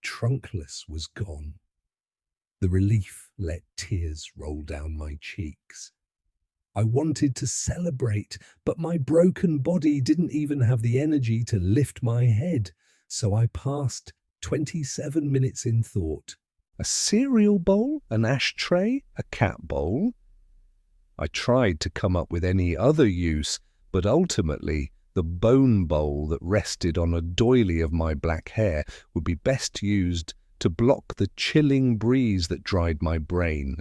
Trunkless was gone. The relief let tears roll down my cheeks. I wanted to celebrate, but my broken body didn't even have the energy to lift my head, so I passed 27 minutes in thought.
A cereal bowl? An ashtray? A cat bowl? I tried to come up with any other use, but ultimately the bone bowl that rested on a doily of my black hair would be best used to block the chilling breeze that dried my brain.